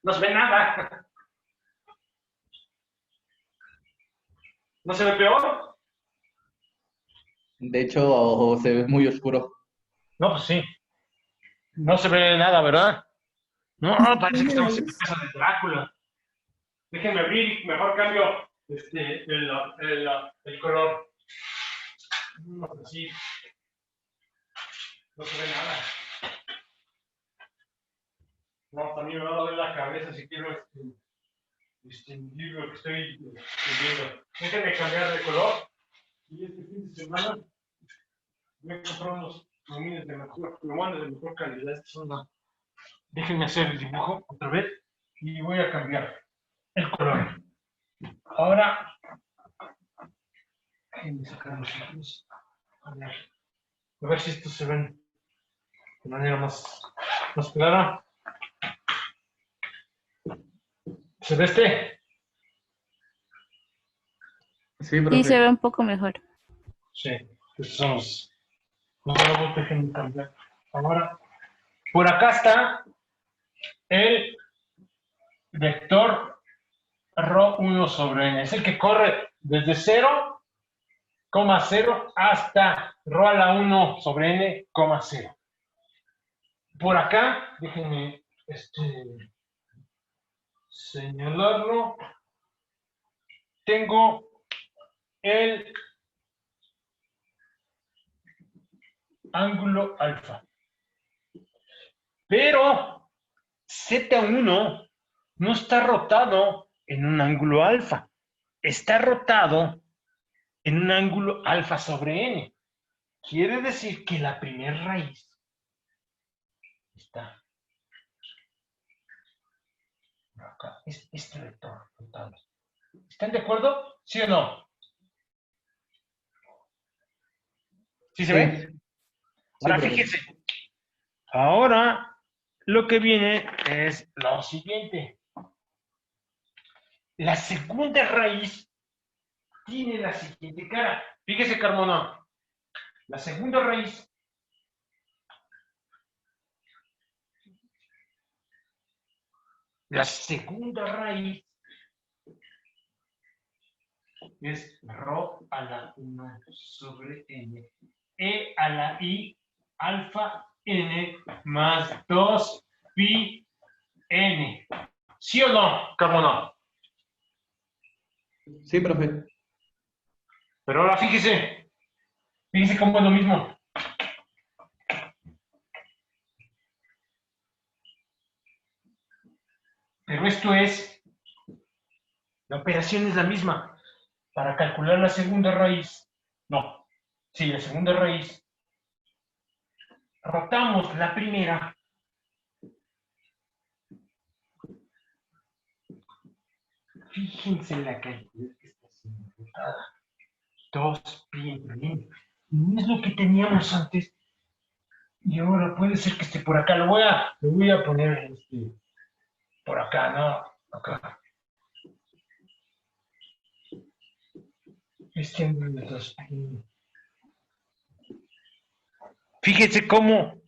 Speaker 1: No se ve nada. ¿No se ve peor?
Speaker 2: De hecho, se ve muy oscuro.
Speaker 1: No, pues sí. No se ve nada, ¿verdad? No, parece que estamos en la casa de Drácula. Déjenme abrir y mejor cambio el color. No, pues sí. No se ve nada. No, también me va a doler la cabeza si quiero distinguir lo que estoy viendo. Déjenme cambiar de color. Y este fin de semana voy a comprar unos plumines de mejor calidad. Déjenme hacer el dibujo otra vez y voy a cambiar el color. Ahora, déjenme sacar los ojos. A ver si esto se ve de manera más clara. ¿Se ve este?
Speaker 2: Sí,
Speaker 5: Sí,
Speaker 2: profe.
Speaker 5: se ve un poco mejor.
Speaker 1: Sí, estos son los nuevos, déjenme cambiar. Ahora, por acá está el vector ρ1 sobre n. Es el que corre desde 0,0 hasta ρ a la 1 sobre n, 0. Por acá, déjenme señalarlo. Tengo el ángulo alfa. Pero Z1 no está rotado en un ángulo alfa. Está rotado en un ángulo alfa sobre n. Quiere decir que la primera raíz está acá. Es este vector rotado. ¿Están de acuerdo? ¿Sí o no? ¿Sí se ve?
Speaker 2: Sí,
Speaker 1: Ahora
Speaker 2: profe.
Speaker 1: fíjense. Ahora lo que viene es lo siguiente. La segunda raíz tiene la siguiente cara. Fíjese, Carmona. La segunda raíz es ρ a la 1 sobre n. E a la i alfa n más 2 pi n. ¿Sí o no, Carmona?
Speaker 2: Sí, profe.
Speaker 1: Pero ahora fíjese cómo es lo mismo. Pero esto es, la operación es la misma. Para calcular la segunda raíz, no, sí, la segunda raíz, rotamos la primera. Fíjense la cantidad que está siendo rotada. 2 pi entre n. No es lo que teníamos antes. Y ahora puede ser que esté por acá. Lo voy a poner por acá, ¿no? Acá. Este ángulo de 2 pi. Fíjense cómo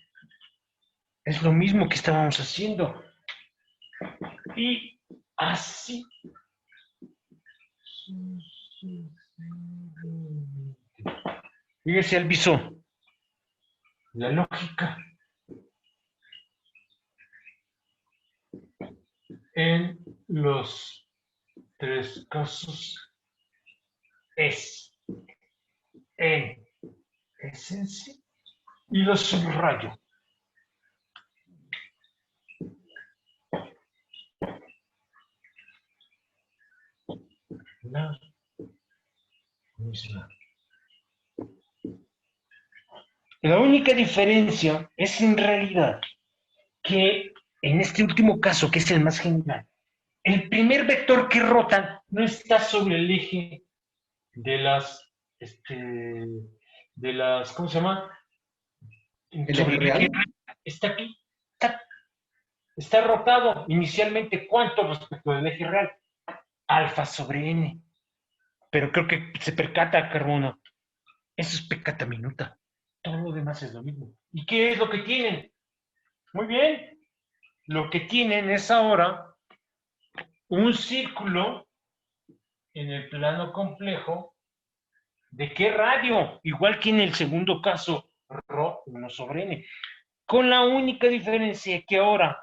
Speaker 1: es lo mismo que estábamos haciendo. Y así. Fíjese, Alviso. La lógica en los tres casos es en esencia y lo subrayo. La misma. La única diferencia es en realidad que en este último caso, que es el más general, el primer vector que rotan no está sobre el eje de las, ¿cómo se llama?
Speaker 2: ¿El
Speaker 1: Sobre
Speaker 2: eje real?
Speaker 1: está aquí, está rotado inicialmente. ¿Cuánto respecto del eje real? Alfa sobre n. Pero creo que se percata, Carbono. Eso es pecata minuta. Todo lo demás es lo mismo. ¿Y qué es lo que tienen? Muy bien. Lo que tienen es ahora un círculo en el plano complejo. ¿De qué radio? Igual que en el segundo caso, ρ1 sobre n. Con la única diferencia que ahora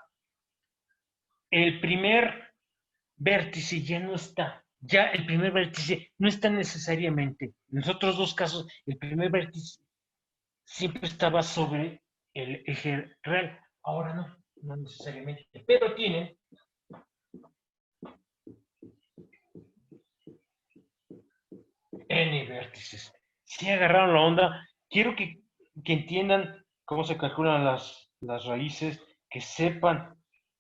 Speaker 1: el primer vértice ya no está. Ya el primer vértice no está necesariamente. En los otros dos casos, el primer vértice siempre estaba sobre el eje real. Ahora no necesariamente. Pero tienen n vértices. Si agarraron la onda, quiero que entiendan cómo se calculan las raíces, que sepan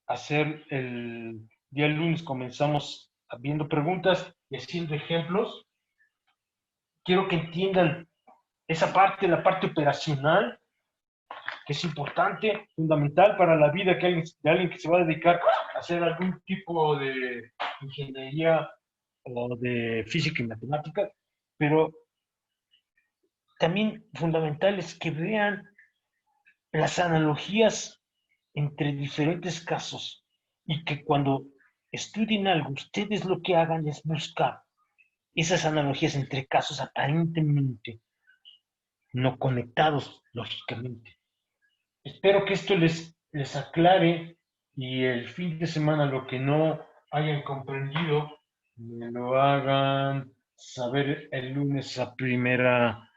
Speaker 1: hacer el día lunes. Comenzamos viendo preguntas y haciendo ejemplos. Quiero que entiendan esa parte, la parte operacional, que es importante, fundamental para la vida de alguien que se va a dedicar a hacer algún tipo de ingeniería o de física y matemáticas, pero también fundamental es que vean las analogías entre diferentes casos y que cuando estudien algo, ustedes lo que hagan es buscar esas analogías entre casos aparentemente no conectados, lógicamente. Espero que esto les aclare y el fin de semana lo que no hayan comprendido me lo hagan saber el lunes a primera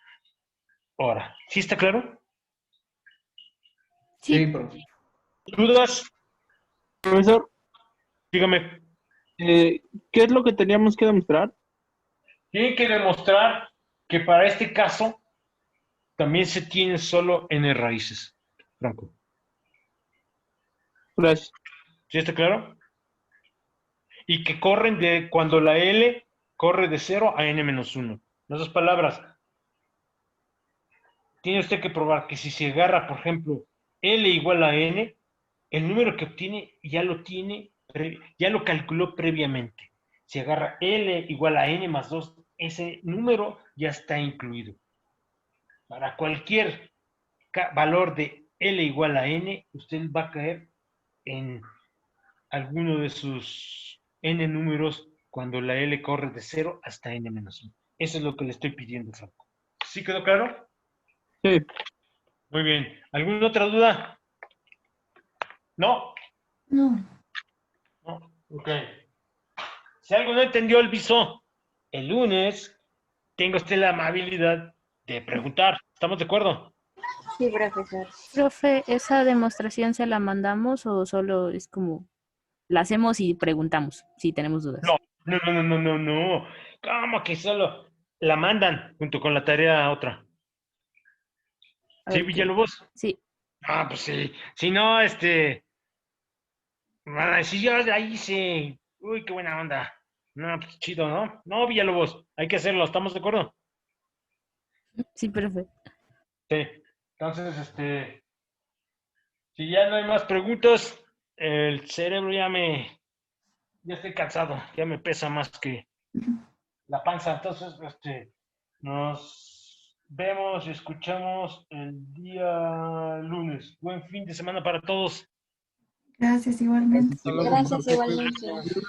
Speaker 1: hora. ¿Sí está claro?
Speaker 2: Sí,
Speaker 5: Sí,
Speaker 2: profe.
Speaker 1: ¿Dudas?
Speaker 9: Profesor,
Speaker 1: Dígame.
Speaker 9: ¿qué es lo que teníamos que demostrar?
Speaker 1: Tienen que demostrar que para este caso también se tienen solo n raíces. Franco.
Speaker 9: Gracias.
Speaker 1: ¿Sí está claro? Y que corren de cuando la L corre de 0 a n-1. En otras palabras, tiene usted que probar que si se agarra, por ejemplo, L igual a n, el número que obtiene ya lo calculó previamente. Si agarra L igual a n más 2, ese número ya está incluido. Para cualquier valor de L igual a n, usted va a caer en alguno de sus n números cuando la L corre de 0 hasta n-1. Eso es lo que le estoy pidiendo, Franco. ¿Sí quedó claro?
Speaker 9: Sí.
Speaker 1: Muy bien. ¿Alguna otra duda? ¿No?
Speaker 6: No.
Speaker 1: No. Ok. Si algo no entendió el viso, el lunes tenga usted la amabilidad de preguntar. ¿Estamos de acuerdo?
Speaker 8: Sí, profesor.
Speaker 5: profe, ¿esa demostración se la mandamos o solo es como la hacemos y preguntamos si tenemos dudas?
Speaker 1: No. ¿Cómo que solo la mandan junto con la tarea otra? ¿Sí,
Speaker 5: Ok,
Speaker 1: Villalobos?
Speaker 5: sí.
Speaker 1: Ah, pues sí. Si no, van a decir, yo la hice. Uy, qué buena onda. No, pues chido, ¿no? No, Villalobos, hay que hacerlo, ¿estamos de acuerdo?
Speaker 5: Sí, profe.
Speaker 1: Sí. Entonces, si ya no hay más preguntas, el cerebro ya estoy cansado, ya me pesa más que la panza. Entonces, nos vemos y escuchamos el día lunes. Buen fin de semana para todos.
Speaker 6: Gracias igualmente.
Speaker 3: Hasta luego,
Speaker 8: Gracias
Speaker 3: profe.
Speaker 8: igualmente.
Speaker 3: Cuídese.